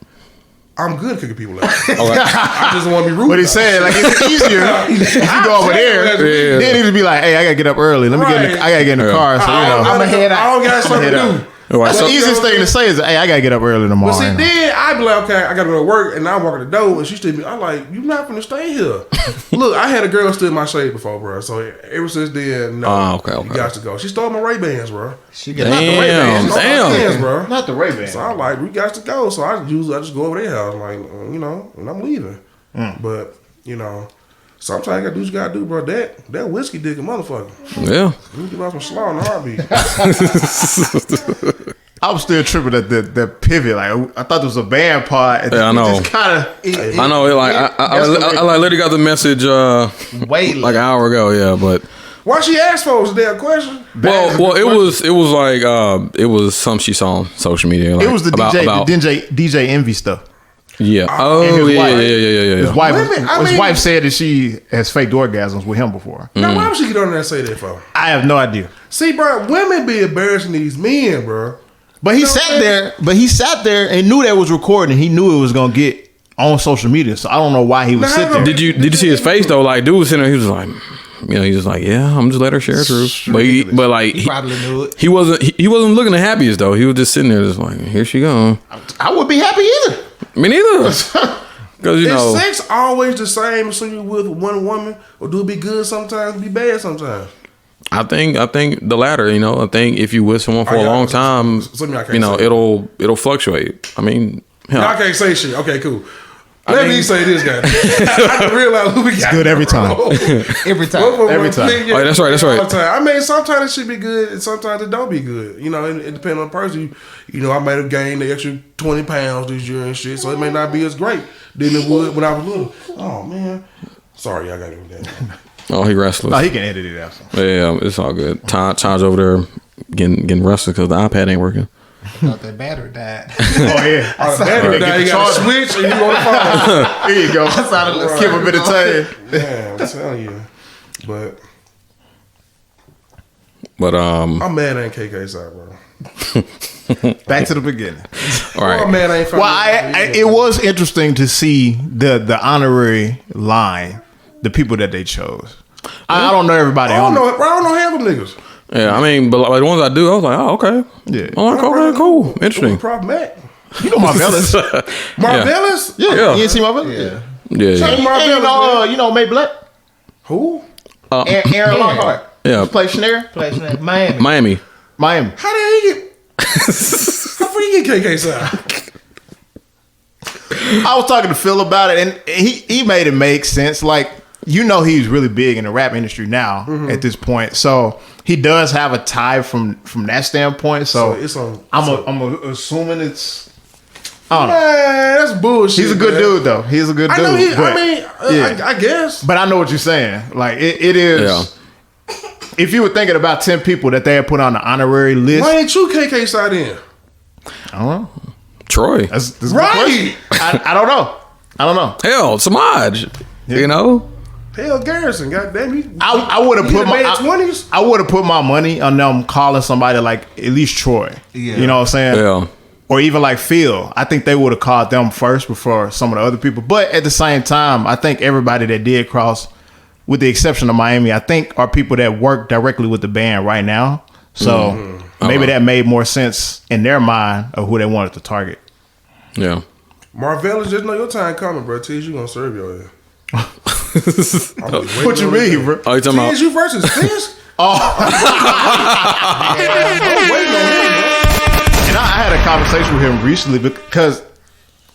I'm good at kicking people out. I just want to be rude. But he's saying like it's easier if you go over there. Then he just be like, hey, I gotta get up early. Let me I gotta get in the car. So you know, I'm ahead. I don't got something to do. Right, the easiest thing to say is, hey, I gotta get up early tomorrow. But see, then I be like, okay, I gotta go to work, and I walk at the door, and she still be, I'm like, you not gonna stay here. Look, I had a girl steal my shade before, bro. So ever since then, no, okay. You got to go. She stole my Ray-Bans, bro. She got not the Ray-Bans. Damn, bro. Not the Ray-Bans. So I'm like, we got to go. So I just go over their house, like, you know, and I'm leaving. But you know. Sometimes you gotta do what you gotta do, bro. That whiskey dick a motherfucker. Yeah. You give out some slaw in a heartbeat. I was still tripping at that pivot. Like I thought there was a band part. Yeah, I know. Just kinda, I know. Like I literally got the message way like an hour ago. Yeah, but why she asked for was a damn question? Well, it was like it was something she saw on social media. Like, it was the DJ Envy stuff. Yeah. Yeah. His wife said that she has faked orgasms with him before. Now, why would she get on there and say that for? I have no idea. See, bro, women be embarrassing these men, bro. But he sat there and knew that was recording. He knew it was gonna get on social media. So I don't know why he was sitting there. Did you see his face though? Like, dude was sitting there. He was like, you know, he was like, yeah, I'm just let her share her truth. But he probably knew it. He wasn't looking the happiest though. He was just sitting there, just like, here she go. I would be happy either. Me neither. Because you know, is sex always the same as when you with one woman, or do it be good sometimes, be bad sometimes? I think the latter. You know, I think if you with someone for a long time, you know, it'll fluctuate. I mean, hell, I can't say shit. Okay, cool. Let me say this, guy. I can realize who we got. It's good every time. Every time. Oh, that's right. I mean, sometimes it should be good, and sometimes it don't be good. You know, it depends on the person. You know, I might have gained the extra 20 pounds this year and shit, so it may not be as great than it would when I was little. Oh man, sorry, I got to do that. Oh, he restless. No, he can edit it out. So. Yeah, it's all good. Todd's over there getting restless because the iPad ain't working. I thought that battery died. Oh yeah, the battery died. You got to switch and you on the phone. Here you go. Give a bit of time. Yeah, I'm telling you. But I'm mad I ain't KK side, bro. Back to the beginning. All right. I'm mad I ain't. Well, it was interesting to see the honorary line, the people that they chose. I don't know everybody. I don't know half of them niggas. Yeah, I mean, but like the ones I do, I was like, oh, okay. Yeah. I'm like, okay, cool. Interesting. Problematic. You know Marvelous. Marvelous? Yeah. You didn't see Marvelous? Yeah. You know May Black? Who? Aaron Lockhart. Yeah. Play Shanair? Miami. How did he get? How did he get KK side? I was talking to Phil about it, and he made it make sense. Like, you know, he's really big in the rap industry now at this point, so he does have a tie from that standpoint. So, I'm assuming it's I don't know. Man, that's bullshit. He's a good man. dude, though. He's a good dude. I know but- yeah. I guess. But I know what you're saying. Like it is. Yeah. If you were thinking about 10 people that they had put on the honorary list, Why ain't you KK side in? I don't know. Troy. That's a good Right. question. I don't know. I don't know. Hell, Semaj. You know? Hell, Garrison, goddamn you. I would have put my 20s. I would have put my money on them calling somebody like at least Troy. Yeah. You know what I'm saying? Yeah. Or even like Phil. I think they would have called them first before some of the other people. But at the same time, I think everybody that did cross, with the exception of Miami, I think are people that work directly with the band right now. So maybe that made more sense in their mind of who they wanted to target. Yeah. Marvelous, just know your time coming, bro. TSU gonna serve your ass. What you mean, bro? Oh, you talking about? TSU versus Fisk? And I had a conversation with him recently because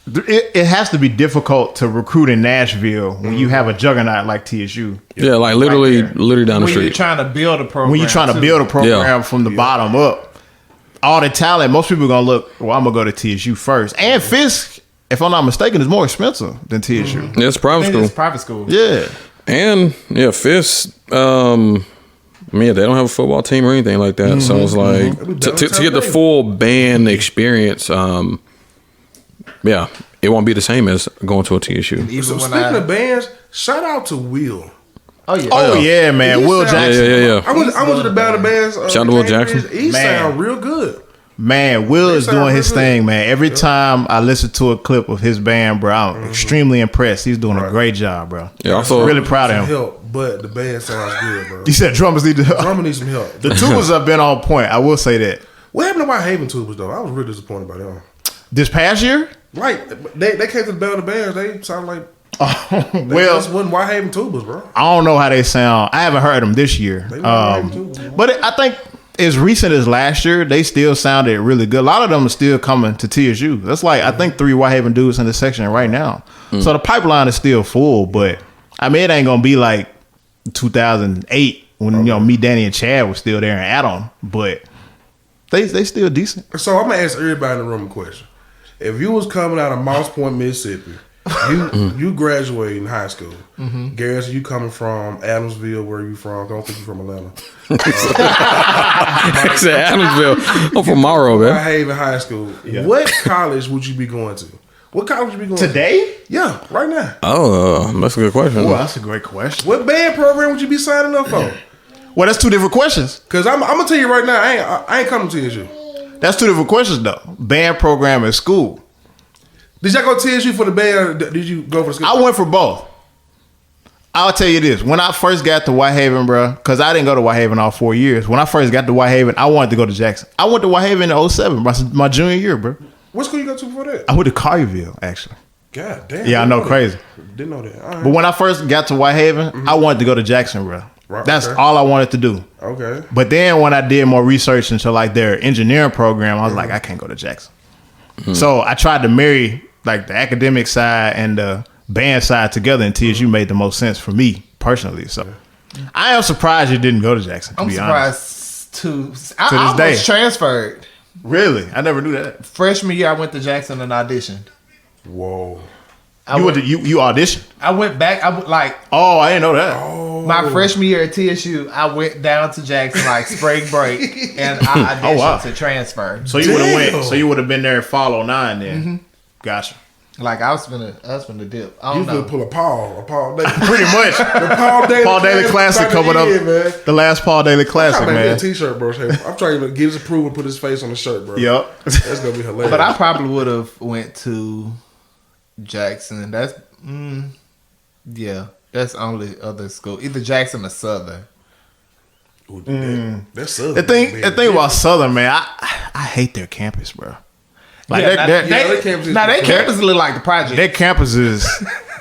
it has to be difficult to recruit in Nashville when you have a juggernaut like TSU. Yeah, like literally down the When you're street. trying to build a program. When you're trying to too. build a program Yeah. from the bottom up, all the talent, most people are going to look, well, I'm going to go to TSU first. And Fisk, if I'm not mistaken, is more expensive than TSU. Yeah, it's I private think school. it's private school. Yeah. And yeah, Fist. They don't have a football team or anything like that. So it's like to get the full band experience. Yeah, it won't be the same as going to a TSU. Even So when speaking of bands, shout out to Will. oh yeah, Oh, yeah, man. He Will sound- Jackson. Yeah. I went to the Battle Bands. Shout out to Will Jackson. He Man. sound real good. Man, Will is sound doing his real good. thing, man. Every time I listen to a clip of his band, bro, I'm extremely impressed. He's doing a great job, bro. Yeah, also Really proud Some of him. help, but the band sounds good, bro. You said drummers need to. Drummer needs some help. The tubas have been on point. I will say that. What happened to Whitehaven Tubers though? I was really disappointed by them. This past year, Like they came to the Battle Bands. They sound like they well, just wasn't Whitehaven Tubers, bro. I don't know how they sound. I haven't heard them this year. They might too, man. But I think as recent as last year, they still sounded really good. A lot of them are still coming to TSU. That's like, I think 3 Whitehaven dudes in the section right now. So the pipeline is still full, but I mean, it ain't going to be like 2008 when, me, Danny, and Chad were still there and Adam, but they still decent. So I'm gonna ask everybody in the room a question. If you was coming out of Moss Point, Mississippi, you graduated in high school. Garrison, you coming from Adamsville? Where you from? I don't think you from Atlanta. I said Adamsville. I'm from Morrow, man. Whitehaven High School. What college would you be going to? What college would you be going Today? to? Yeah, right now. Oh, that's a good question. Well, that's a great question. What band program would you be signing up for? Well, that's 2 different questions. Because I'm gonna tell you right now, I ain't coming to TSU. That's 2 different questions, though. Band program at school. Did y'all go to TSU for the band? Or did you go for the school? I went for both. I'll tell you this. When I first got to Whitehaven, bro, because I didn't go to Whitehaven all 4 years. When I first got to Whitehaven, I wanted to go to Jackson. I went to Whitehaven in 07, my junior year, bro. What school you go to before that? I went to Collierville, actually. God damn. Yeah, I know, crazy. Didn't know that. All right. But when I first got to Whitehaven, I wanted to go to Jackson, bro. Right, That's okay. all I wanted to do. Okay. But then when I did more research into like their engineering program, I was like, I can't go to Jackson. So I tried to marry like the academic side and the band side together, and TSU made the most sense for me personally. So I am surprised you didn't go to Jackson. To I'm be honest, surprised too. To I this almost day. transferred. Really, I never knew that. Freshman year, I went to Jackson and auditioned. Whoa. I You went, went to, you auditioned? I went back. I went, like Oh, I didn't know that. my freshman year at TSU. I went down to Jackson like spring break, and I auditioned Oh, wow. to transfer. So you would have Damn. went. So you would have been there fall 09 then. Gotcha. Like I was finna dip. I You don't know. could pull a Paul Daly. Pretty much. The Paul Daly, Paul Daly Classic coming up. Man. The last Paul Daly I'm Classic, trying to make me a man. t-shirt, bro. I'm trying to give his approval, put his face on the shirt, bro. Yep. That's gonna be hilarious. But I probably would have went to Jackson. That's yeah. That's only other school. Either Jackson or Southern. Ooh, that's Southern. The thing about Southern, man, I hate their campus, bro. Like Yeah, their their campus is- Now they campus look like the project. their campus is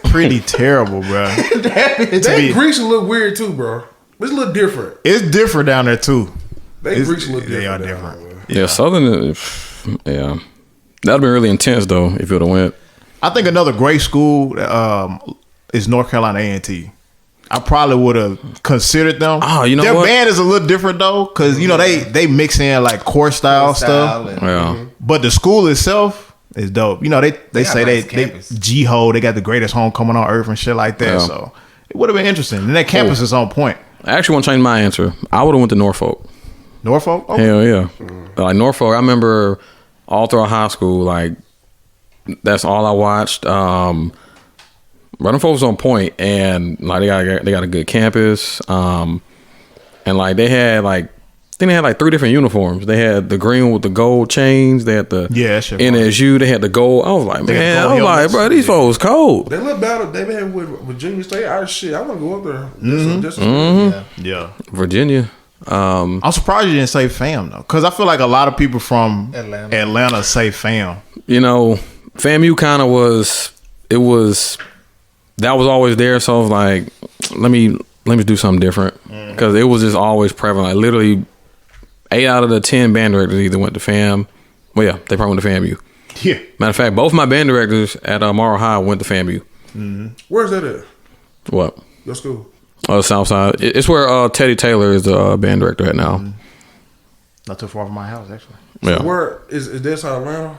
pretty terrible, bro. They Greeks a little weird too, bro. It's a little different. It's different down there too. They Greeks a little different. They are down different. there, man. Yeah, Southern. Yeah, that'd been really intense though if you would have went. I think another great school is North Carolina A&T. I probably would have considered them. Oh, you know their what? band is a little different though, because they mix in like core style stuff. and- Yeah, But the school itself, is dope. You know, they got say nice they campus. G-Ho, they got the greatest homecoming on earth and shit like that. Yeah. So it would have been interesting. And that campus is on point. I actually want to change my answer. I would have went to Norfolk. Norfolk? Oh, Hell yeah. Like Norfolk, I remember all throughout high school, like that's all I watched. Norfolk was on point, and like they got a good campus. And like they had like, I think they had like 3 different uniforms. They had the green with the gold chains. They had the Yeah, that shit NSU. They had the gold. I was like, man, I was like, bro, these folks cold. They look better. They had with Virginia State. I want to go up there. yeah. Virginia. I'm surprised you didn't say fam though, because I feel like a lot of people from Atlanta. say fam. You know, FAMU kind of was. It was that was always there. So I was like, let me do something different, because it was just always prevalent. Like literally, 8 out of the 10 band directors either went to FAM. Well, yeah, they probably went to FAMU. Yeah. Matter of fact, both my band directors at Morrow High went to FAMU. Where's that at? What? Your school? Southside. It's where Teddy Taylor is the band director at now. Not too far from my house, actually. Yeah, Where is this Atlanta?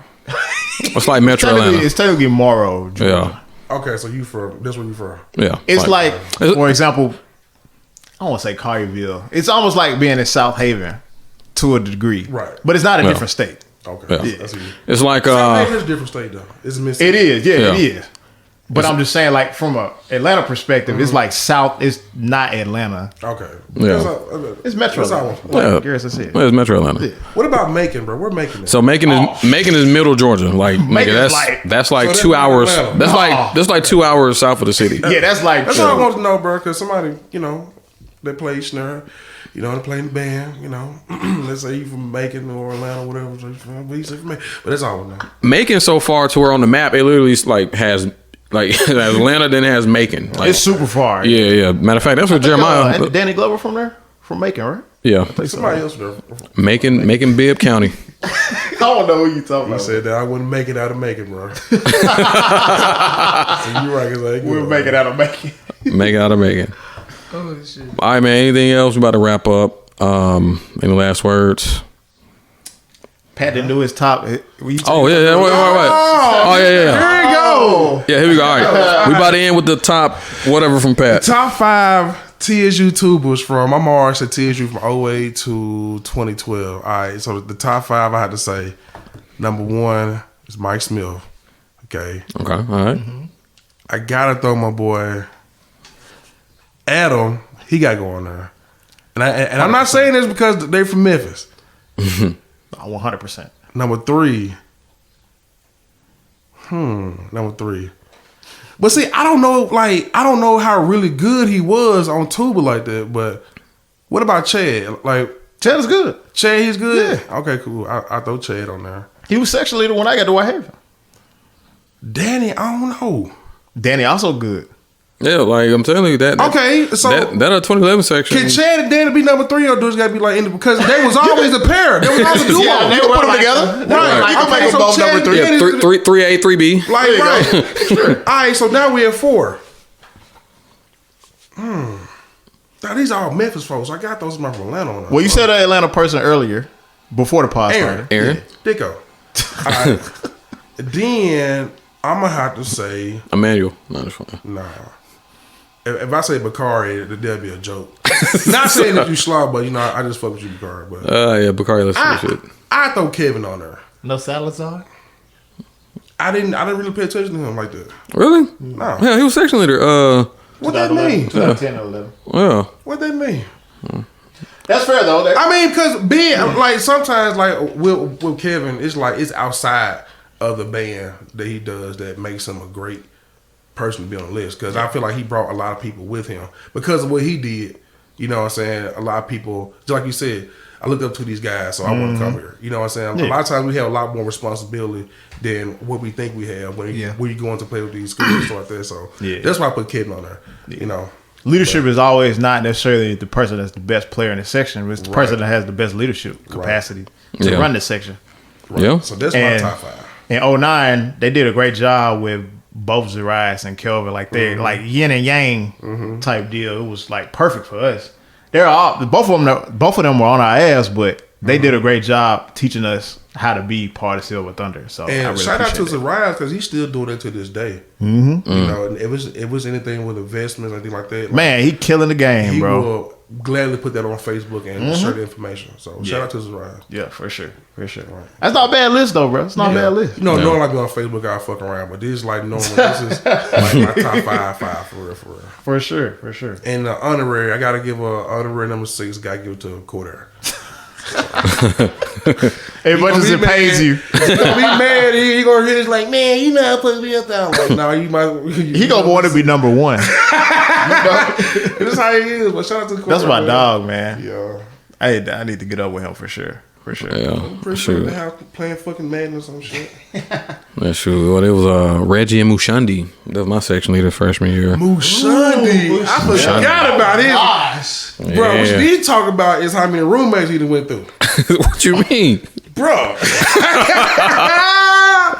it's like Metro Atlanta. It's technically Morrow, Georgia. Yeah, Okay, so you from this? Where you from? yeah. It's like, for example, I don't want to say Collierville. It's almost like being in South Haven to a degree. Right. But it's not a Yeah. different state. Okay, Yeah. I see. it's like It's a different state though. It's Mississippi. It is, yeah, Yeah. it is. But I'm just saying, like, from a Atlanta perspective, it's like South, it's not Atlanta. Okay. Yeah. It's Metro. That's all. Like Yeah. Garrison said. it's Metro Atlanta. What about Macon, bro? We're Macon. It. So Macon is middle Georgia. Like nigga, Macon's that's like So that's 2 not hours. Atlanta. That's like 2 hours south of the city. Yeah, that's like That's all I want to know, bro. Because somebody, they play snare. They play in the band. Let's say you from Macon or Atlanta, whatever. So you say from Macon. But that's all I know. Macon so far to where on the map it literally like has like Atlanta then has Macon. Like, it's super far. yeah. Matter of fact, that's what Jeremiah. Ain't Danny Glover from there? From Macon, right? Yeah, Somebody else there. Macon Bibb County. I don't know who you talking He about. said that I wouldn't make it out of Macon, bro. So you're right. 'Cause I ain't We'll good. make it out of Macon. Macon out of Macon. Oh shit. All right, man. Anything else? We about to wrap up. Any last words? Pat didn't do his top. Oh yeah. Wait. Oh yeah. There you go. Yeah, here we go. All right, we about to end with the top whatever from Pat. Top 5 TSU tubers from. I'm already at TSU from 08 to 2012. All right, so the top 5 I had to say. Number 1 is Mike Smith. Okay, Okay, all right. I gotta throw my boy Adam. He got going there, and I'm not saying this because they're from Memphis. 100%. Number 3. Number 3. But see, I don't know how really good he was on tuba like that. But what about Chad? Like Chad is good. Chad, he's good. Yeah. Okay, cool. I throw Chad on there. He was section leader when I got to Whitehaven. Danny, I don't know. Danny also good. Yeah, like I'm telling you that. Okay, so that 2011 section. can Chad and Danny be number 3 or do it got to be like because they was always a pair. They was always a duo. Yeah, they You put them like- together. Right. You can make them both Chad number 3. and Yeah, Danny- 3A, 3B. Like right. All right, so now we at 4. Now these are all Memphis folks. I got those from Atlanta on. Well, you said an Atlanta person earlier before the pod started. Aaron, Dicko. All right. Then I'm gonna have to say Emmanuel. No, that's fine. nah. If I say Bakari, that'd be a joke. Not saying that you slob, but I just fuck with you, Bakari. But Yeah, Bakari, let's do shit. I throw Kevin on there. No Salazar? I didn't really pay attention to him like that. Really? No. Yeah, he was section leader. What that mean? 2010 or 11. Yeah. What that mean? That's fair though. I mean, because being like sometimes like with Kevin, it's like it's outside of the band that he does that makes him a great person to be on the list. Because I feel like he brought a lot of people with him because of what he did. You know what I'm saying? A lot of people, just like you said, I looked up to these guys, so I want to come here. You know what I'm saying? Yeah. A lot of times we have a lot more responsibility than what we think we have when you're going to play with these schools and stuff like that. So that's why I put Kevin on there. You know. Leadership is always not necessarily the person that's the best player in the section. It's the person that has the best leadership capacity to Yeah. run the section. Right. Yeah. So that's my And top 5. in 09, they did a great job with both Zarias and Kelvin. Like they like yin and yang type deal. It was like perfect for us. They're all both of them were on our ass, but they did a great job teaching us how to be part of Silver Thunder. So And I really shout out to appreciate Zariah because he's still doing it to this day. Mm-hmm. You know, and it was anything with investments or anything like that. it. Man, he killing the game, he bro. will gladly put that on Facebook and share the information. So shout out to Zariah. Yeah, for sure. Right. That's not a bad list though, bro. It's not a bad list. You know, knowing I go on Facebook, I fuck around, but this is like knowing this is like my top five for real. For sure. And honorary, I gotta give a honorary number 6. Gotta give it to Cordair. As much as it pays you, He gonna be mad. He gonna hear this like, man, you know how to put me up there. I'm like, no, you might. he gonna want to be number one. That's how he is. But shout out to Cordair. That's my dog, man. Yeah. I need to get up with him for sure. Yeah, Pretty sure they have playing fucking Madden or some shit. that's true. Well, it was Reggie and Mushandi. That was my section leader freshman year. Mushandi. I forgot about him. Gosh. Bro, what you need to talk about is how many roommates he done went through. What you mean? Bro.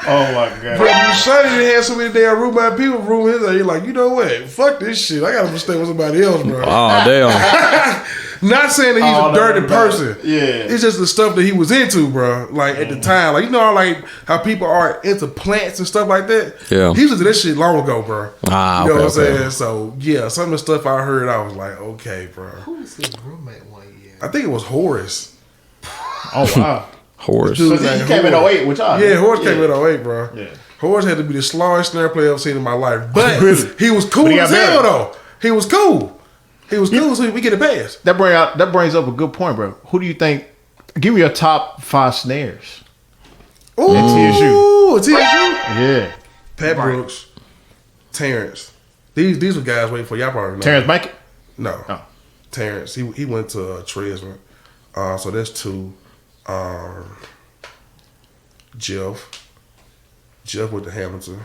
Oh my god. Bro, Mushandi had so many damn roommate people room in there. You're like, you know what? Fuck this shit. I gotta stay with somebody else, bro. Oh damn! Not saying that he's a dirty person. Yeah. It's just the stuff that he was into, bro. Like at the time, like you know, how people are into plants and stuff like that. Yeah. He was into that shit long ago, bro. Ah, you know okay, what I'm okay. saying? So yeah, some of the stuff I heard, I was like, okay, bro. Who was his roommate one year? I think it was Horace. Oh wow. Horse. Dude, So he came in 08 with y'all. Yeah, Horace came in 08, bro. Yeah. Horace had to be the slowest snare player I've seen in my life, but he was cool But he as got hell better. though. He was cool. He was cool, so we get a pass. That brings up a good point, bro. Who do you think? Give me your top 5 snares. Ooh, TSU. TSU. Yeah. Pat Brooks, Terrence. These were guys waiting for y'all probably know. Terrence Bank. No. Oh. Terrence. He went to Tresman. So that's 2. Jeff went to Hamilton.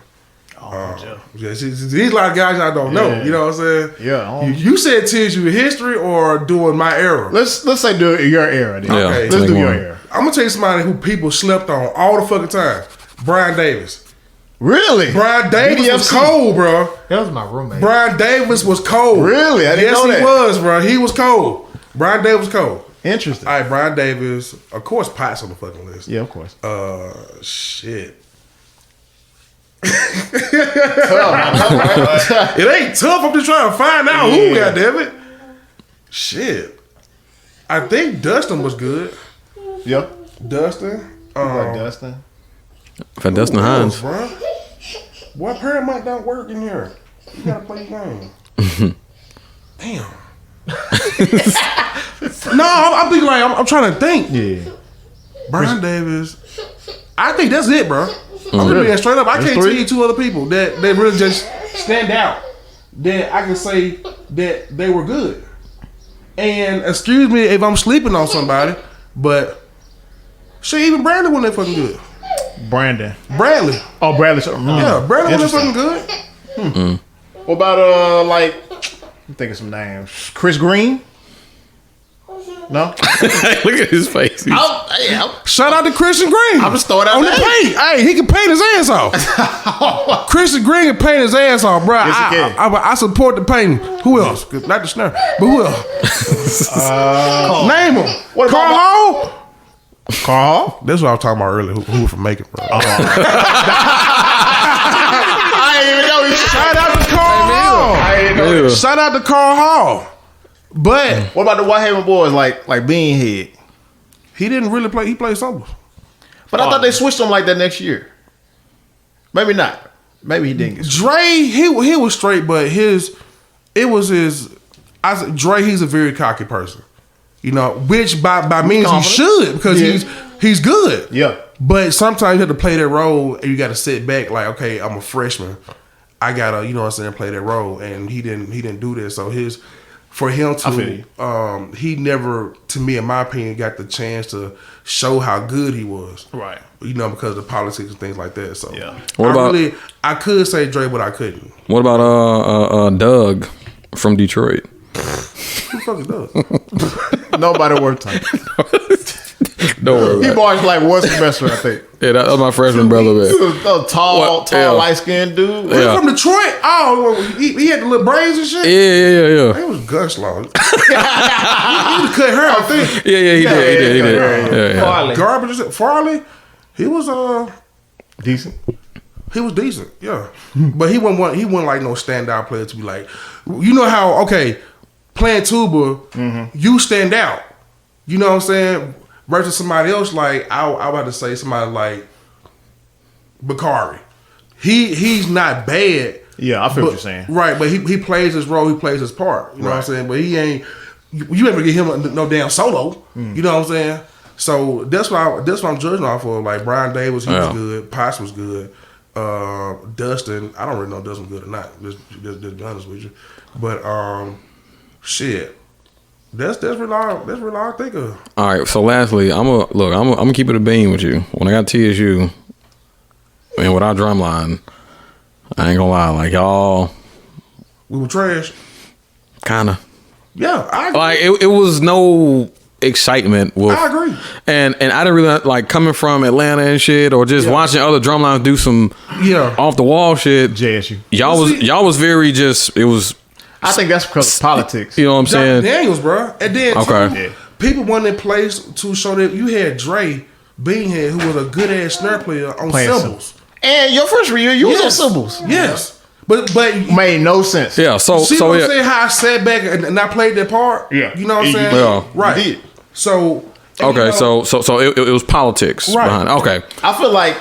Jeff. Yeah, these a lot of guys I don't know. Yeah. You know what I'm saying? Yeah. You said TSU history or doing my era? Let's say do your era. Then. Yeah, Okay. Let's do take your one. era. I'm gonna tell you somebody who people slept on all the fucking time. Brian Davis. Really? Brian Davis was BDFC. cold, bro. That was my roommate. Brian Davis was cold. Really? I didn't yes, know that. he was, bro. He was cold. Brian Davis was cold. Interesting. All right, Brian Davis. Of course, Potts on the fucking list. Yeah, of course. Shit. It ain't tough. I'm just trying to find out who, goddammit. Shit. I think Dustin was good. Yep. Dustin. Like Dustin. For Dustin Who else, Hines. bro? What Paramount don't work in here? You gotta play your game. Damn. No, I'm thinking like I'm trying to think. Yeah. Brian Davis. I think that's it, bro. I'm just being straight up. I can't tell you 2 other people that really just stand out that I can say that they were good. And excuse me if I'm sleeping on somebody, but shit, even Brandon wasn't that fucking good. Brandon. Bradley. Oh, Bradley. Yeah, Brandon wasn't Interesting. fucking good. What about like? I'm thinking some names. Chris Green. No. Look at his face. Shout out to Christian Green. I'm just throwing out on the names. paint. Hey, he can paint his ass off. Christian Green can paint his ass off, bro. Yes, he can. I support the painting. Who else? Not the snare, but who else? Name him. What about Carl Hall. Carl. That's what I was talking about earlier. Who was from Macon, bro? I didn't even know he Shout out to Carl Hall. I didn't know. Ew. Shout out to Carl Hall. But What about the Whitehaven boys like Beanhead? he didn't really play. He played solo. But I thought they switched him like that next year. Maybe not. Maybe he didn't get switched. Dre, he was straight, but Dre, he's a very cocky person. You know, which by means he Confident. should because he's good. Yeah. But sometimes you have to play that role and you got to sit back like, okay, I'm a freshman. I gotta, you know what I'm saying, play that role. And he didn't do that. So for him I feel you. to, he never, to me, in my opinion, got the chance to show how good he was. Right. You know, because of the politics and things like that. So Yeah. I could say Dre, but I couldn't. What about Doug from Detroit? Who the fuck is Doug? Nobody worth time. Don't worry He about it. marched like one semester, I think. Yeah, that was my freshman brother, He man. was a tall, Yeah. light skinned dude. He Yeah. from Detroit. Oh, he had the little braids and shit. Yeah. He was Gunslaw. He cut hair, I think. Yeah, he did. Yeah. Farley. Garbage. Is it Farley? He was Decent. He was decent, yeah. But he wasn't like no standout player to be like, you know how, playing tuba, you stand out. You know what I'm saying? Versus somebody else, like, I about to say somebody like Bakari. He's not bad. Yeah, I feel what you're saying. Right, but he plays his role, he plays his part. You know what I'm saying? But he ain't, you never get him no damn solo. You know what I'm saying? So that's what I'm judging off of. Like Brian Davis, he was good. Potts was good. Dustin, I don't really know if Dustin good or not. Just be honest with you. But shit, that's really all I think of. All right. So lastly, I'm gonna keep it a bean with you. When I got TSU, and with our drum line, I ain't gonna lie, like y'all, We were trash. kinda. Yeah, I agree. Like it was no excitement with, I agree. and I didn't really like coming from Atlanta and shit, or just watching other drum lines do some off the wall shit. JSU. Y'all was very just, it was, I think that's because of politics. you know what I'm saying? Daniels, bro. And then Okay. too, people wanted in place to show that you had Dre Beanhead, who was a good ass snare player on Playing cymbals. And your freshman year, you was on cymbals. Yes. But Made no sense. Yeah. So see so what yeah. I'm saying? How I sat back and I played that part. Yeah. You know what I'm You saying? did. Yeah. Right. You did. So Okay. you know, So it was politics Right. behind it. Okay. I feel like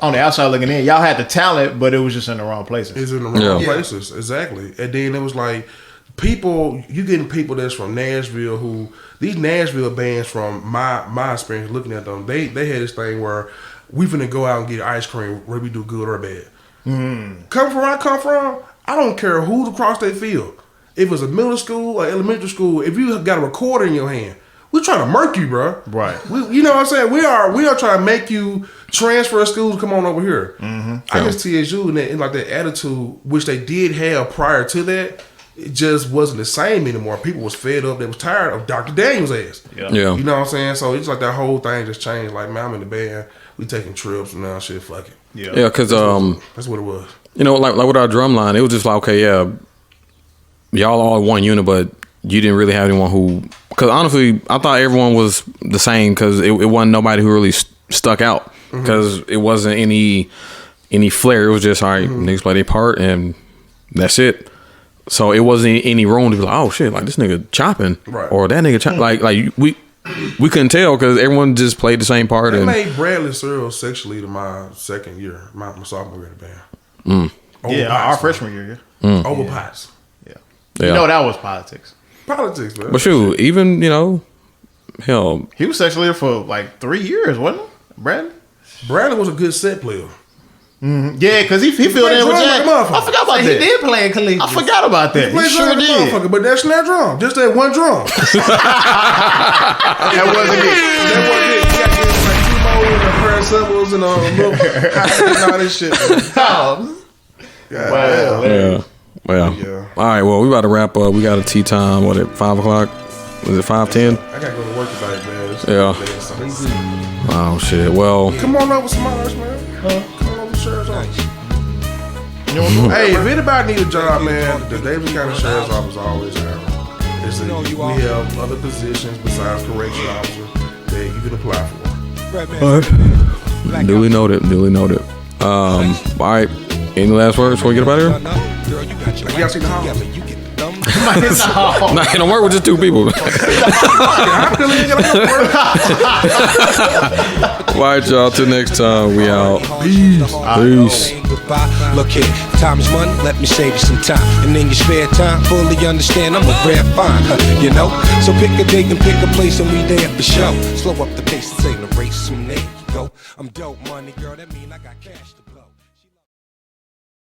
on the outside looking in, y'all had the talent, but it was just in the wrong places. it's in the wrong Yeah. places. Exactly. And then it was like people, you getting people that's from Nashville who these Nashville bands from my experience looking at them, they had this thing where we finna go out and get ice cream whether we do good or bad. Come from where I come from, I don't care who's across their field. If it's a middle school or elementary school, if you got a recorder in your hand, we're trying to murk you, bro. Right. You know what I'm saying? We are trying to make you transfer schools. Come on over here. I guess TSU and like that attitude, which they did have prior to that, it just wasn't the same anymore. People was fed up. They was tired of Dr. Daniels' ass. Yeah. You know what I'm saying? So it's like that whole thing just changed. Like, man, I'm in the band. We taking trips and now shit. Fuck it. Yeah. Because That's what it was. you know, like with our drum line, it was just like, okay, yeah, y'all all one unit, but you didn't really have anyone who. Because honestly, I thought everyone was the same because it wasn't nobody who really stuck out because it wasn't any flair. It was just all right, niggas play their part and that's it. So it wasn't any room to be like, oh shit, like this nigga chopping or that nigga chopping. Like we couldn't tell because everyone just played the same part. They And made Bradley Searle sexually to my second year, my sophomore year in the band. Yeah, our freshman year. Over Potts. Yeah. Yeah. You know that was politics. Politics, man. but shoot, even hell, He was sexually there for like 3 years, wasn't he, Brandon? Bradley was a good set player. Yeah, because he filled played in with drum Jack. like a motherfucker. I forgot about He that. did play in collegiate. I forgot about that. He Played sure drum like a did. motherfucker, but that snare drum, just that one drum. That wasn't it. That wasn't it. You got to get like 2 modes and a pair of cymbals and a little hot and all this shit. Man. Wow. well. Yeah. All right, well, we about to wrap up. We got a tea time. What at 5:00? Was it 5:10? I gotta go to work tonight, man. Yeah. Oh shit. Well, Come on over, Semaj, man. Come on over, Sheriff's Office. Hey, if anybody need a job, man, the Davis County Sheriff's Office always hiring. We have other positions besides correction officer that you can apply for. duly noted. All right. Any last words before we get up out of here? Y'all see the house? Nah, it don't work with just 2 people. I'm feeling you gotta work. All right, y'all. Till next time, we out. Peace. Goodbye. Look here, time is money, let me save you some time. And in your spare time, fully understand I'm a rare find, you know? So pick a date and pick a place and we there for show. Slow up the pace, this ain't a race, soon there you go. I'm dope money, girl, that mean I got cash to